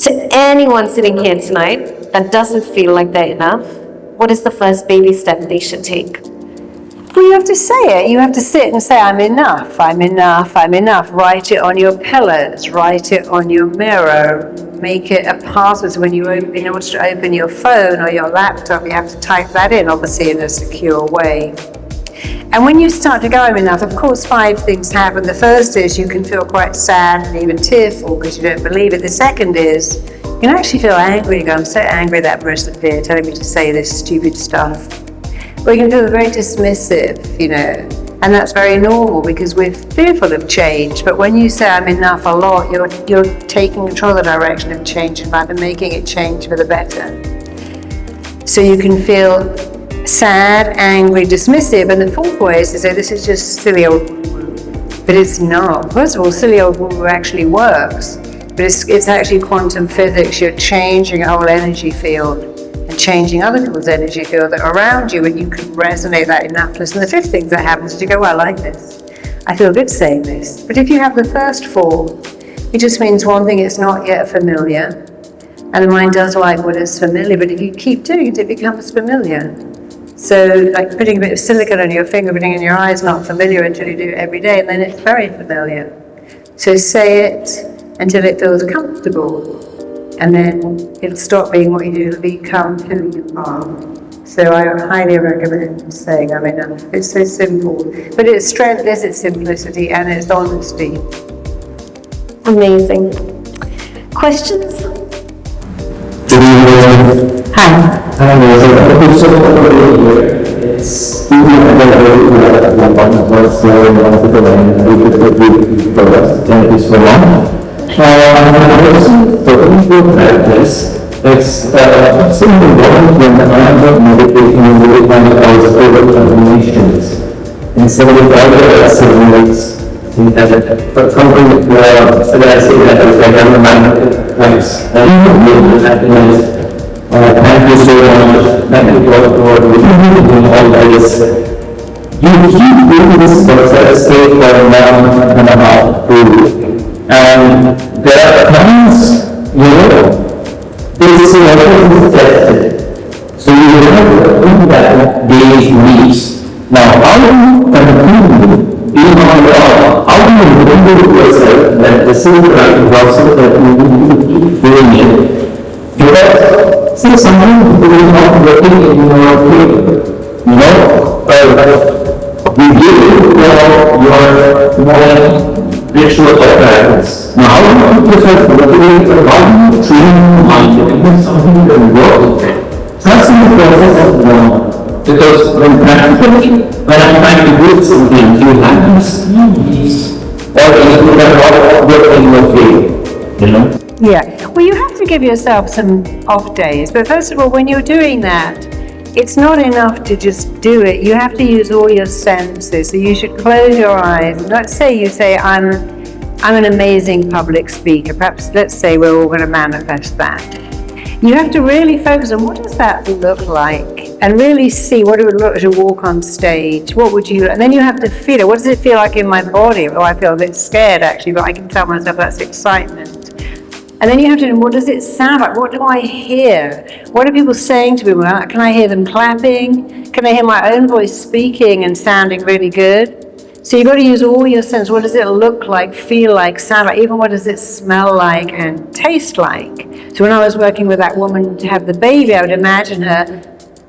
To anyone sitting here tonight that doesn't feel like they're enough, what is the first baby step they should take? Well, you have to say it. You have to sit and say, I'm enough, I'm enough, I'm enough. Write it on your pillows, write it on your mirror, make it a password. So when you open, in order to open your phone or your laptop, you have to type that in, obviously in a secure way. And when you start to go, I'm enough, of course 5 things happen. The first is you can feel quite sad and even tearful because you don't believe it. The second is you can actually feel angry. You go, I'm so angry that Marisa Peer telling me to say this stupid stuff. But you can feel very dismissive, and that's very normal because we're fearful of change. But when you say I'm enough a lot, you're taking control of the direction of change in life and making it change for the better. So you can feel sad, angry, dismissive, and the fourth way is to say this is just silly old woo-woo. But it's not. First of all, silly old woo-woo actually works, but it's actually quantum physics. You're changing a whole energy field and changing other people's energy field that are around you, and you can resonate that enoughness. And the fifth thing that happens is you go, well, I like this. I feel good saying this. But if you have the first 4, it just means one thing, it's not yet familiar. And the mind does like what is familiar, but if you keep doing it, it becomes familiar. So like putting a bit of silicone on your finger, putting it in your eye is not familiar until you do it every day, and then it's very familiar. So say it until it feels comfortable, and then it'll stop being what you do, it'll become who you are. So I highly recommend saying I'm enough. It's so simple, but its strength is its simplicity and its honesty. Amazing. Questions? Hi. It's even one was thank you so much. For people practice, it's simple one when I am not meditating and really find out I was over combinations. And so the other assimilates but something that I say that I never mind twice. And happiness. Thank you so much. Thank you God for doing all this. You keep doing this process say for 1.5 years. And there are times, this is tested. So you have to think that days, weeks. Now, how do you continue being on your own? How do you remember yourself that this is the right process that you need to keep doing it? Because see, something is not working in your favor. We give you your morning ritual practice. Now, how do you keep yourself motivated? How do you train your mind to do something that works? That's in the process of learning. Because when I'm trying to do something, you have to see these, or you can work in your favor, Yeah, well, you have to give yourself some off days, but first of all, when you're doing that, it's not enough to just do it. You have to use all your senses. So you should close your eyes. Let's say you say, I'm an amazing public speaker. Perhaps let's say we're all going to manifest that. You have to really focus on what does that look like, and really see what it would look like to walk on stage. What would you? And then you have to feel it. What does it feel like in my body? Oh, I feel a bit scared actually, but I can tell myself that's excitement. And then you have to know, what does it sound like? What do I hear? What are people saying to me? Can I hear them clapping? Can I hear my own voice speaking and sounding really good? So you've got to use all your senses. What does it look like, feel like, sound like? Even what does it smell like and taste like? So when I was working with that woman to have the baby, I would imagine her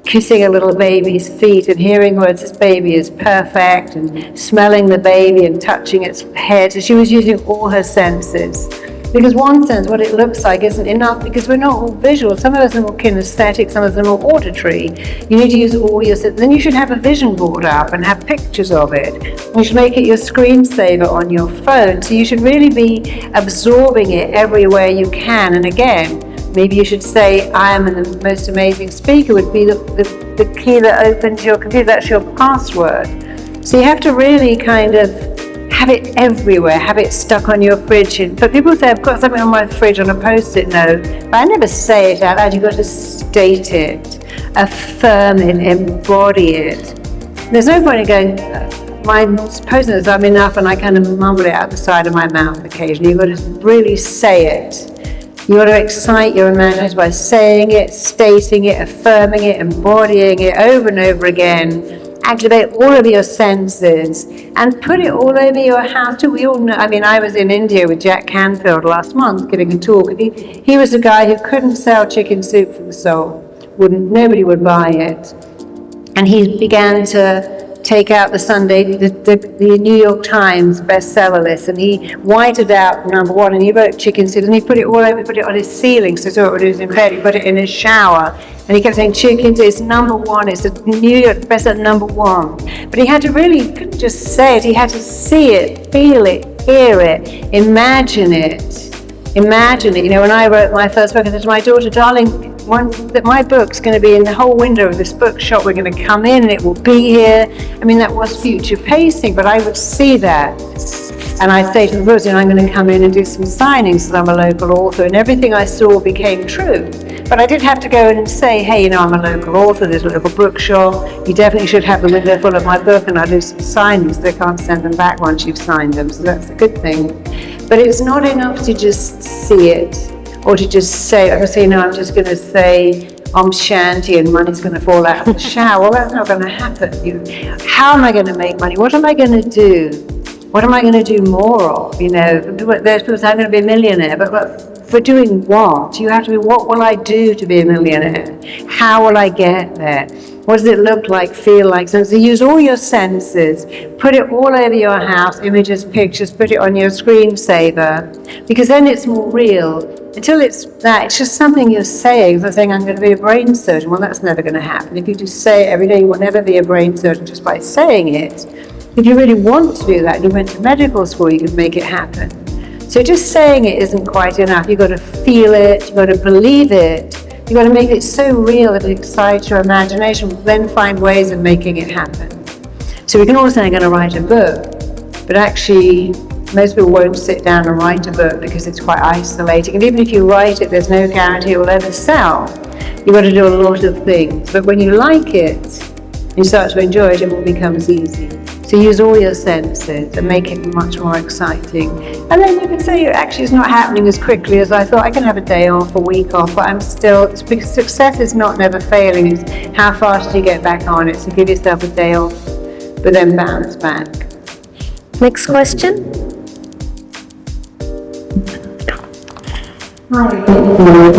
kissing a little baby's feet and hearing words, this baby is perfect, and smelling the baby and touching its head. So she was using all her senses. Because one sense, what it looks like, isn't enough, because we're not all visual. Some of us are more kinesthetic, some of them are auditory. You need to use all your senses. Then you should have a vision board up and have pictures of it. You should make it your screensaver on your phone. So you should really be absorbing it everywhere you can. And again, maybe you should say, I am the most amazing speaker would be the key that opens your computer. That's your password. So you have to really kind of have it everywhere, have it stuck on your fridge. But people say, I've got something on my fridge on a post-it note, but I never say it out loud. You've got to state it, affirm it, embody it. There's no point in going, my post-it notes, I'm enough, and I kind of mumble it out the side of my mouth occasionally. You've got to really say it. You've got to excite your imagination by saying it, stating it, affirming it, embodying it over and over again. Activate all of your senses and put it all over your house too. We all know, I mean, I was in India with Jack Canfield last month giving a talk. He was a guy who couldn't sell chicken soup for the soul. Nobody would buy it. And he began to take out the New York Times bestseller list, and he whited out number one, and he wrote chicken soup, and he put it all over, put it on his ceiling, so it was in bed, he put it in his shower, and he kept saying chicken soup is number one, it's the New York bestseller number one. But he had to really, he couldn't just say it, he had to see it, feel it, hear it, imagine it. Imagine it. When I wrote my first book, I said to my daughter, darling, my book's going to be in the whole window of this bookshop. We're going to come in and it will be here. I mean, that was future pacing, but I would see that. And I say to the books, I'm going to come in and do some signings because I'm a local author, and everything I saw became true. But I did have to go in and say, hey, I'm a local author, there's a local bookshop, you definitely should have the window full of my book, and I'll do some signings. They can't send them back once you've signed them, so that's a good thing. But it's not enough to just see it. or to just say, I'm just going to say, I'm shanty and money's going to fall out of the shower. Well, that's not going to happen. How am I going to make money? What am I going to do? What am I going to do more of? There's people saying I'm going to be a millionaire, but for doing what? You have to be, what will I do to be a millionaire? How will I get there? What does it look like, feel like? So use all your senses, put it all over your house, images, pictures, put it on your screensaver, because then it's more real. Until it's just something you're saying. So saying, I'm going to be a brain surgeon. Well, that's never going to happen. If you just say it every day, you will never be a brain surgeon just by saying it. If you really want to do that, and you went to medical school, you can make it happen. So just saying it isn't quite enough. You've got to feel it, you've got to believe it, you've got to make it so real that it excites your imagination, then find ways of making it happen. So we can all say, I'm going to write a book, but actually, most people won't sit down and write a book because it's quite isolating. And even if you write it, there's no guarantee it will ever sell. You've got to do a lot of things. But when you like it, you start to enjoy it, it all becomes easy. So use all your senses and make it much more exciting. And then you can say, actually, it's not happening as quickly as I thought. I can have a day off, a week off, but I'm still, because success is not never failing. It's how fast do you get back on it. So give yourself a day off, but then bounce back. Next question. Hi, thank you.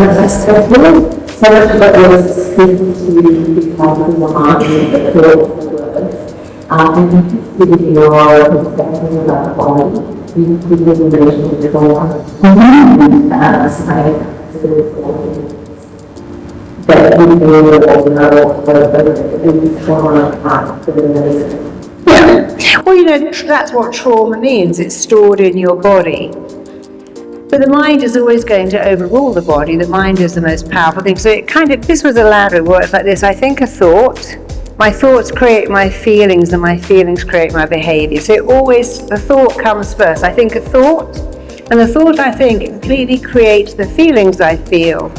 So much of what I was speaking to you become more on the words. And with your perspective about body, you could be relation to trauma. That we know the trauma part of the medicine. Yeah. Well, that's what trauma means. It's stored in your body. But the mind is always going to overrule the body. The mind is the most powerful thing. So this was allowed to work like this. I think a thought, my thoughts create my feelings, and my feelings create my behavior. So the thought comes first. I think a thought, and the thought I think completely creates the feelings I feel.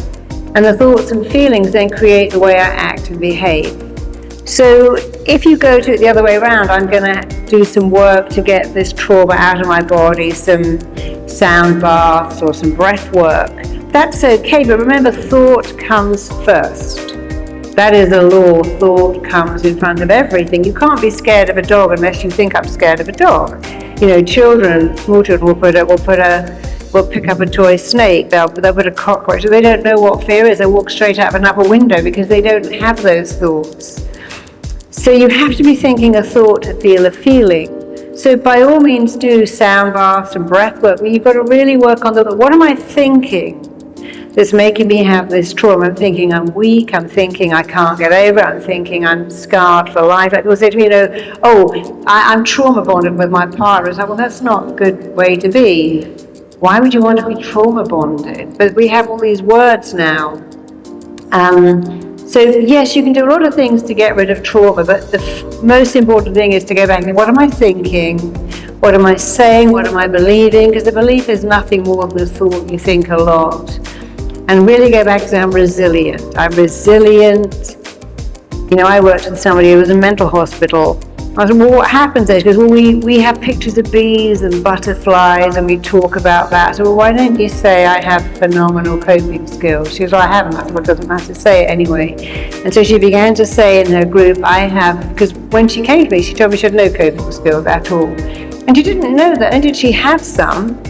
And the thoughts and feelings then create the way I act and behave. So if you go to it the other way around, I'm going to do some work to get this trauma out of my body, some sound baths or some breath work. That's okay, but remember, thought comes first. That is a law. Thought comes in front of everything. You can't be scared of a dog unless you think I'm scared of a dog. Small children will pick up a toy snake, they'll put a cockroach. They don't know what fear is. They walk straight out of an upper window because they don't have those thoughts. So you have to be thinking a thought to feel a feeling. So by all means do sound baths and breath work. You've got to really work on what am I thinking that's making me have this trauma? I'm thinking I'm weak, I'm thinking I can't get over it, I'm thinking I'm scarred for life. Like people say to me, I'm trauma bonded with my partner. It's like, well, that's not a good way to be. Why would you want to be trauma bonded? But we have all these words now. So yes, you can do a lot of things to get rid of trauma, but the most important thing is to go back and think, what am I thinking? What am I saying? What am I believing? Because the belief is nothing more than a thought. You think a lot. And really go back and say, I'm resilient. I'm resilient. I worked with somebody who was in a mental hospital. I said, well, what happens there? She goes, well, we have pictures of bees and butterflies and we talk about that. I said, well, why don't you say I have phenomenal coping skills? She goes, well, I haven't. I said, well, it doesn't matter, say it anyway. And so she began to say in her group, because when she came to me, she told me she had no coping skills at all. And she didn't know that. And did she have some?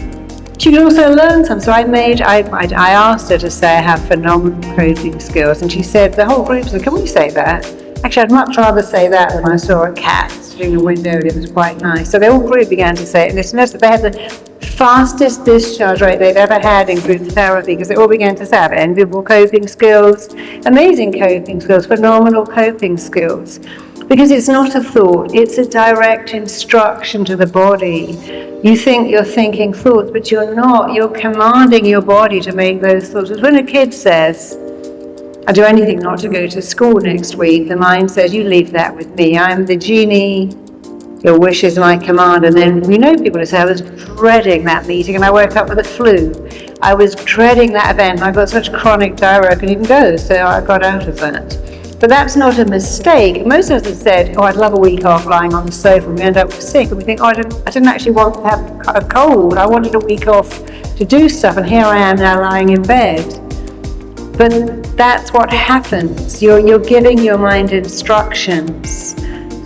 She could also learn some. So I asked her to say I have phenomenal coping skills. And she said, the whole group said, can we say that? Actually, I'd much rather say that than I saw a cat through the window, and it was quite nice. So the whole group began to say it, and they had the fastest discharge rate they'd ever had in group therapy, because they all began to say, I have enviable coping skills, amazing coping skills, phenomenal coping skills. Because it's not a thought, it's a direct instruction to the body. You think you're thinking thoughts, but you're not. You're commanding your body to make those thoughts. Because when a kid says, I'll do anything not to go to school next week, the mind says, you leave that with me. I'm the genie, your wish is my command. And then we know people who say, I was dreading that meeting and I woke up with a flu. I was dreading that event. I got such chronic diarrhea I couldn't even go, so I got out of that. But that's not a mistake. Most of us have said, I'd love a week off lying on the sofa, and we end up sick, and we think, I didn't actually want to have a cold. I wanted a week off to do stuff, and here I am now lying in bed. But that's what happens. You're giving your mind instructions.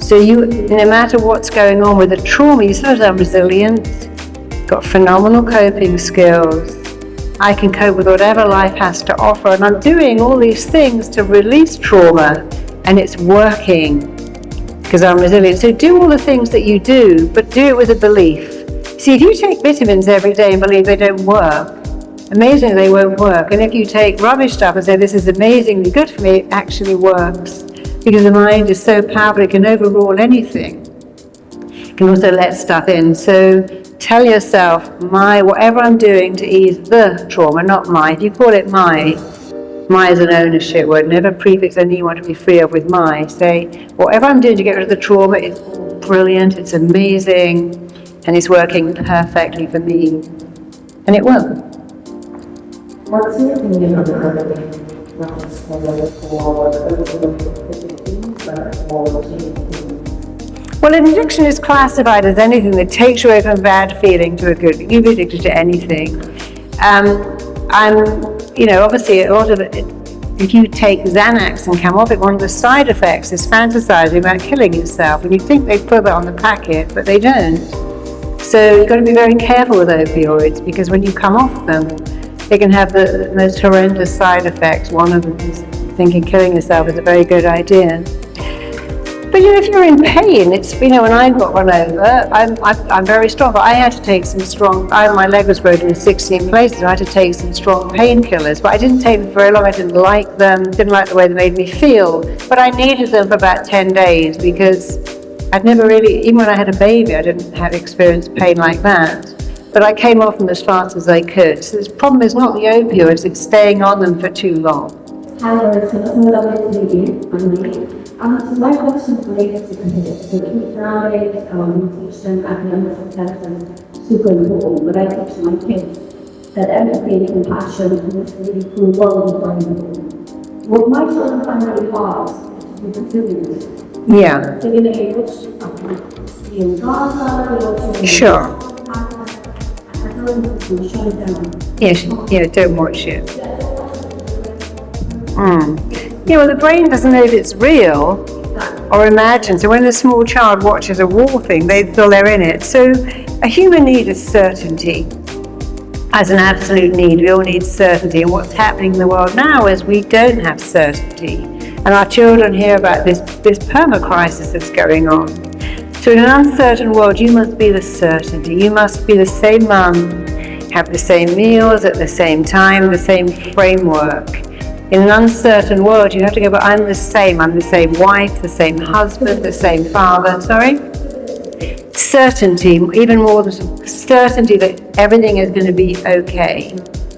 So no matter what's going on with the trauma, you sort of resilient, got phenomenal coping skills. I can cope with whatever life has to offer, and I'm doing all these things to release trauma, and it's working because I'm resilient. So do all the things that you do, but do it with a belief. See, if you take vitamins every day and believe they don't work, amazingly they won't work. And if you take rubbish stuff and say this is amazingly good for me, it actually works. Because the mind is so powerful, it can overrule anything. It can also let stuff in. So tell yourself, whatever I'm doing to ease the trauma, not my. If you call it my is an ownership word. Never prefix anything you want to be free of with my. Say, whatever I'm doing to get rid of the trauma is brilliant, it's amazing, and it's working perfectly for me. And it will. What's your opinion on the Well, an addiction is classified as anything that takes you away from a bad feeling to a good. You can be addicted to anything. Obviously a lot of it, if you take Xanax and come off it, one of the side effects is fantasizing about killing yourself. And you think they put that on the packet, but they don't. So you've got to be very careful with opioids, because when you come off them, they can have the most horrendous side effects. One of them is thinking killing yourself is a very good idea. But if you're in pain, it's, when I got run over, I'm very strong, but I had to take some strong, my leg was broken in 16 places, I had to take some strong painkillers, but I didn't take them for very long. I didn't like them, didn't like the way they made me feel, but I needed them for about 10 days because I'd never really, even when I had a baby, I didn't have experienced pain like that. But I came off them as fast as I could. So the problem is not the opioids, it's staying on them for too long. Hi, Marisa. It's lovely to meet you. So my question relates to kids. So nowadays, we teach them academic success and super important, but I teach my kids that empathy, compassion, and this really cool world is very important. What my children find really hard is to be resilient. Yeah. So, watch the in Gaza, Sure. I tell them to shut it down. Yeah, don't watch it. The brain doesn't know if it's real or imagined. So when a small child watches a war thing, they feel they're in it. So a human need is certainty. As an absolute need, we all need certainty. And what's happening in the world now is we don't have certainty. And our children hear about this perma-crisis that's going on. So in an uncertain world, you must be the certainty. You must be the same mum, have the same meals at the same time, the same framework. In an uncertain world, you have to go, but I'm the same wife, the same husband, the same father, Certainty, even more than certainty that everything is going to be okay.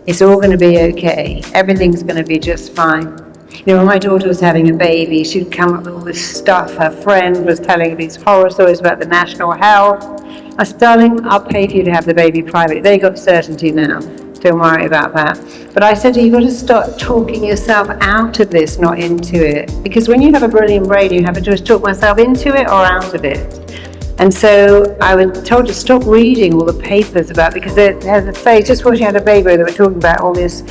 It's all going to be okay. Everything's going to be just fine. When my daughter was having a baby, she'd come up with all this stuff. Her friend was telling her these horror stories about the national health. I said, darling, I'll pay for you to have the baby privately. They got certainty now. Don't worry about that. But I said, you've got to start talking yourself out of this, not into it. Because when you have a brilliant brain, you have to just talk myself into it or out of it. And so I was told to stop reading all the papers about, because there's a phase, just before she had a baby, they were talking about all this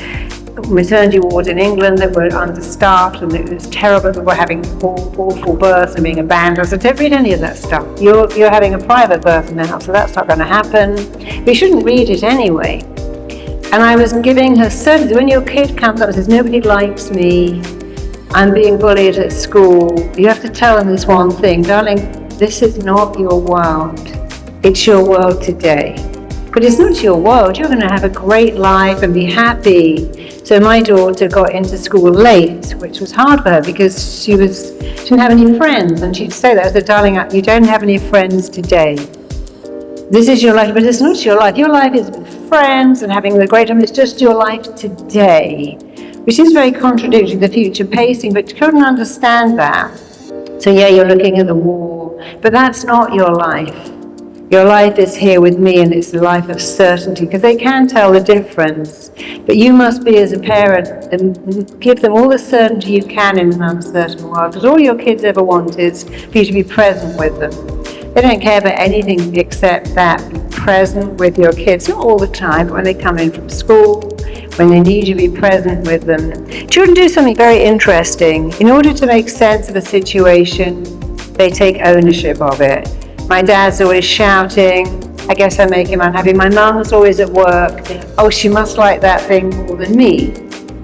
maternity wards in England that were understaffed and it was terrible, that were having awful births and being abandoned. So don't read any of that stuff. You're having a private birth now, so that's not going to happen. But you shouldn't read it anyway. And I was giving her certainty. When your kid comes up and says, nobody likes me, I'm being bullied at school, you have to tell them this one thing, darling, this is not your world. It's your world today. But it's not your world. You're going to have a great life and be happy. So my daughter got into school late, which was hard for her because she didn't have any friends. And she'd say that, I said, darling, you don't have any friends today. This is your life, but it's not your life. Your life is with friends and having the great time. It's just your life today, which is very contradictory to the future pacing, but children understand that. So yeah, you're looking at the war, but that's not your life. Your life is here with me, and it's a life of certainty, because they can tell the difference. But you must be, as a parent, and give them all the certainty you can in an uncertain world, because all your kids ever want is for you to be present with them. They don't care about anything except that, be present with your kids, not all the time, but when they come in from school, when they need you to be present with them. Children do something very interesting. In order to make sense of a situation, they take ownership of it. My dad's always shouting, I guess I make him unhappy. My mum's always at work, oh, she must like that thing more than me.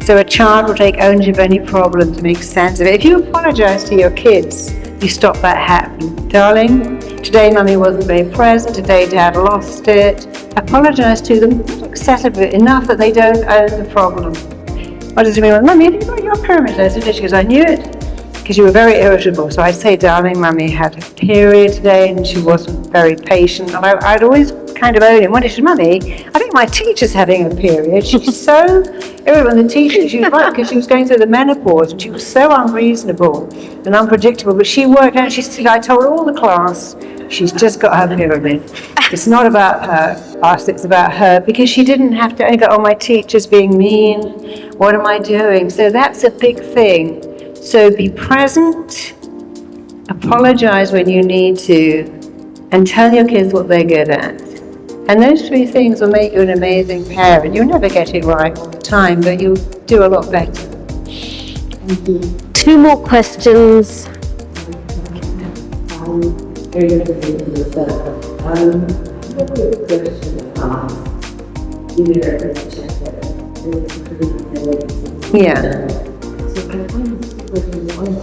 So a child will take ownership of any problem to make sense of it. If you apologize to your kids, you stop that happening. Darling, today mummy wasn't very present, today dad lost it. Apologize to them, upset a bit enough that they don't own the problem. What does it mean? Mummy, have you got your perimeter? She goes, I knew it, because you were very irritable. So I'd say, darling, mummy had a period today and she wasn't very patient. And I'd always kind of own it. What is she, mummy? I think my teacher's having a period. She's so irritable. And the teacher, she was right, because she was going through the menopause and she was so unreasonable and unpredictable. But she worked out, I told all the class, she's just got her period. It's not about us, it's about her, because she didn't have to only go, oh, my teacher's being mean, what am I doing? So that's a big thing. So be present, apologize when you need to, and tell your kids what they're good at. And those three things will make you an amazing parent. You'll never get it right all the time, but you'll do a lot better. Thank you. 2 more questions. Very good to meet you, sir. I have a question here in the chat that Yeah. So I find this question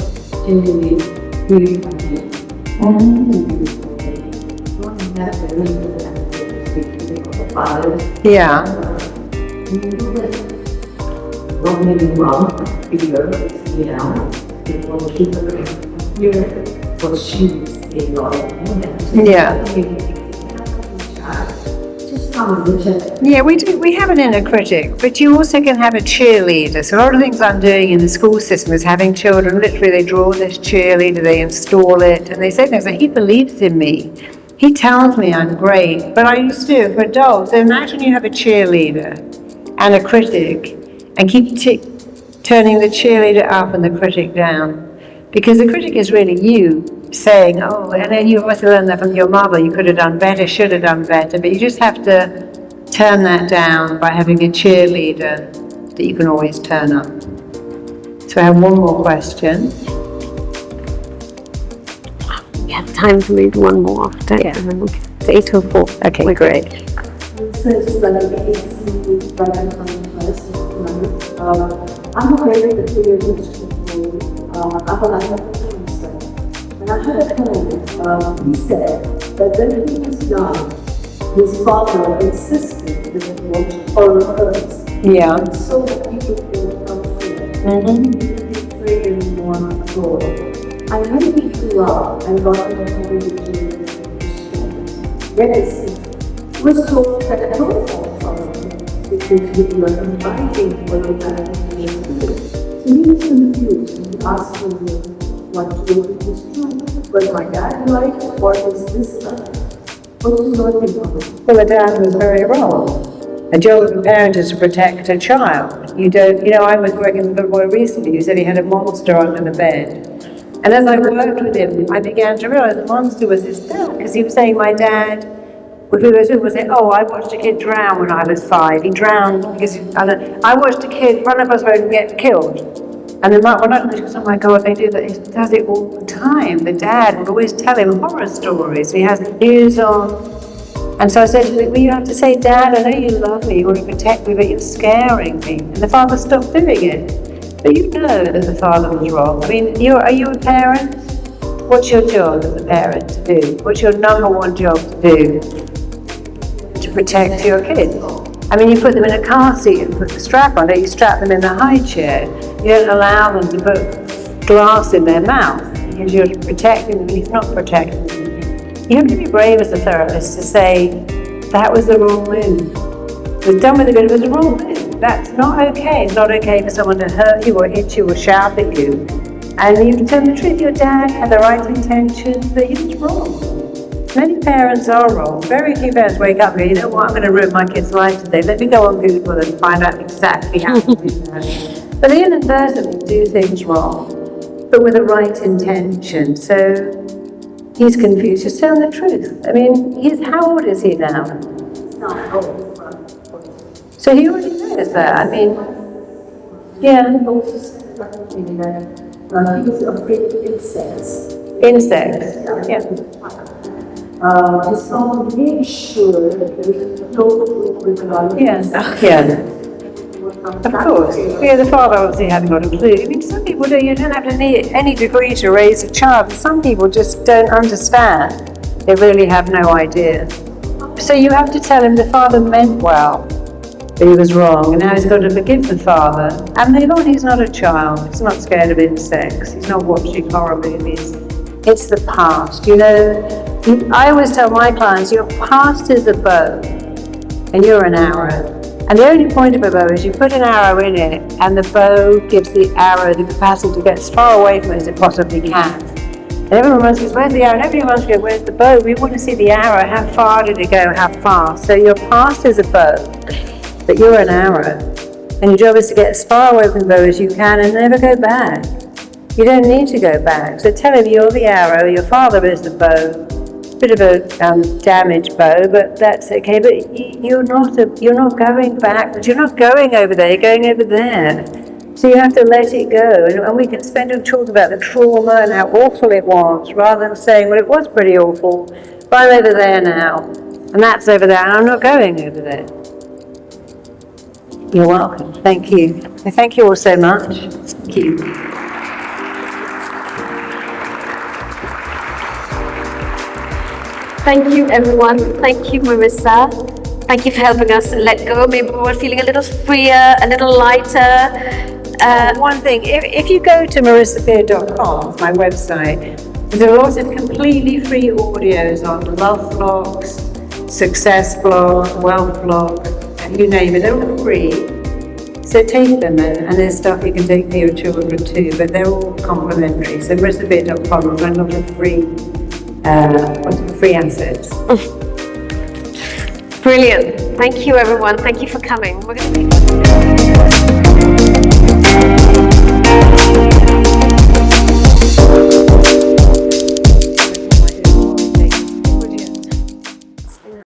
genuinely really funny. Yeah. Don't make me wrong, video, you know, it will keep her here for shoes in your Yeah. Just come and check. Yeah, we do. We have an inner critic, but you also can have a cheerleader. So a lot of things I'm doing in the school system is having children, literally they draw this cheerleader, they install it, and they say things like, he believes in me. He tells me I'm great, but I used to do it for adults. So imagine you have a cheerleader and a critic, and keep turning the cheerleader up and the critic down. Because the critic is really you saying, oh, and then you must have learned that from your mother, you could have done better, should have done better, but you just have to turn that down by having a cheerleader that you can always turn up. So I have one more question. We have time to move one more after. Yeah. It's 8:04. Okay, We're great. So it's like I'm afraid that we are going to I and I had a client, he said that when he was young, his father insisted that he wanted oral herbs. Yeah. And so that he could feel comfortable. Mm-hmm. He didn't be afraid anymore at all. And when he grew up and got into community, yes, he was told that I don't fall from him because you were inviting for the kind of thing. So he was confused and he asked me what to do. It was true. Was my dad right or is this right? What do you think of it? Well, the dad was very wrong. A job of a parent is to protect a child. You don't, I was working with a boy recently who said he had a monster under the bed. And as I worked with him, I began to realize the monster was his dad, because he was saying my dad, if we were saying, oh, I watched a kid drown when I was 5. He drowned because I watched a kid run up a road and get killed. And then when I goes, oh my God, they do that. He does it all the time. The dad would always tell him horror stories. He has the news on. And so I said to him, well, you have to say, Dad, I know you love me, you want to protect me, but you're scaring me. And the father stopped doing it. But you know that the father was wrong. I mean, are you a parent? What's your job as a parent to do? What's your number one job to do? To protect your kids. I mean, you put them in a car seat and put the strap on it, you strap them in the high chair. You don't allow them to put glass in their mouth because you're protecting them, he's not protecting them. You have to be brave as a therapist to say, that was the wrong move. It was done with it, but it was the wrong move. That's not okay. It's not okay for someone to hurt you or hit you or shout at you. And you can tell the truth, your dad had the right intentions, but he was wrong. Many parents are wrong. Very few parents wake up and go, you know what, I'm going to ruin my kid's life today. Let me go on Google and find out exactly how to do that. But they inadvertently do things wrong, but with the right intention. So He's confused. Just tell him the truth. I mean, how old is he now? So he already knows that. I mean, yeah. He was afraid of insects. Insects. Yeah. His mom made sure that there was a total regard. Yes. Yeah. Of course. Yeah, the father obviously hadn't got a clue. I mean, some people do. You don't have to need any degree to raise a child. Some people just don't understand. They really have no idea. So you have to tell him the father meant well, but he was wrong, and now he's got to forgive the father. And move on. He's not a child. He's not scared of insects. He's not watching horror movies. It's the past. You know, I always tell my clients, your past is a bow, and you're an arrow. And the only point of a bow is you put an arrow in it, and the bow gives the arrow the capacity to get as far away from it as it possibly can. And everyone wants to go, where's the arrow? Nobody wants to go, where's the bow? We want to see the arrow. How far did it go? How fast? So your past is a bow, but you're an arrow. And your job is to get as far away from the bow as you can and never go back. You don't need to go back. So tell him you're the arrow, your father is the bow. Bit of a damaged bow, but that's okay. But you're not going backwards. You're not going over there. You're going over there. So you have to let it go, and we can spend and talk about the trauma and how awful it was, rather than saying, well, it was pretty awful, but I'm over there now, and that's over there, and I'm not going over there. You're welcome. Thank you. Thank you all so much. Thank you. Thank you, everyone. Thank you, Marisa. Thank you for helping us let go. Maybe we're all feeling a little freer, a little lighter. One thing, if you go to marisapeer.com, my website, there are lots of completely free audios on love blocks, success blog, wealth blog, you name it, they're all free. So take them, and there's stuff you can take for your children too, but they're all complimentary. So marisapeer.com will run a lot of free assets. Brilliant. Thank you, everyone. Thank you for coming. We're going to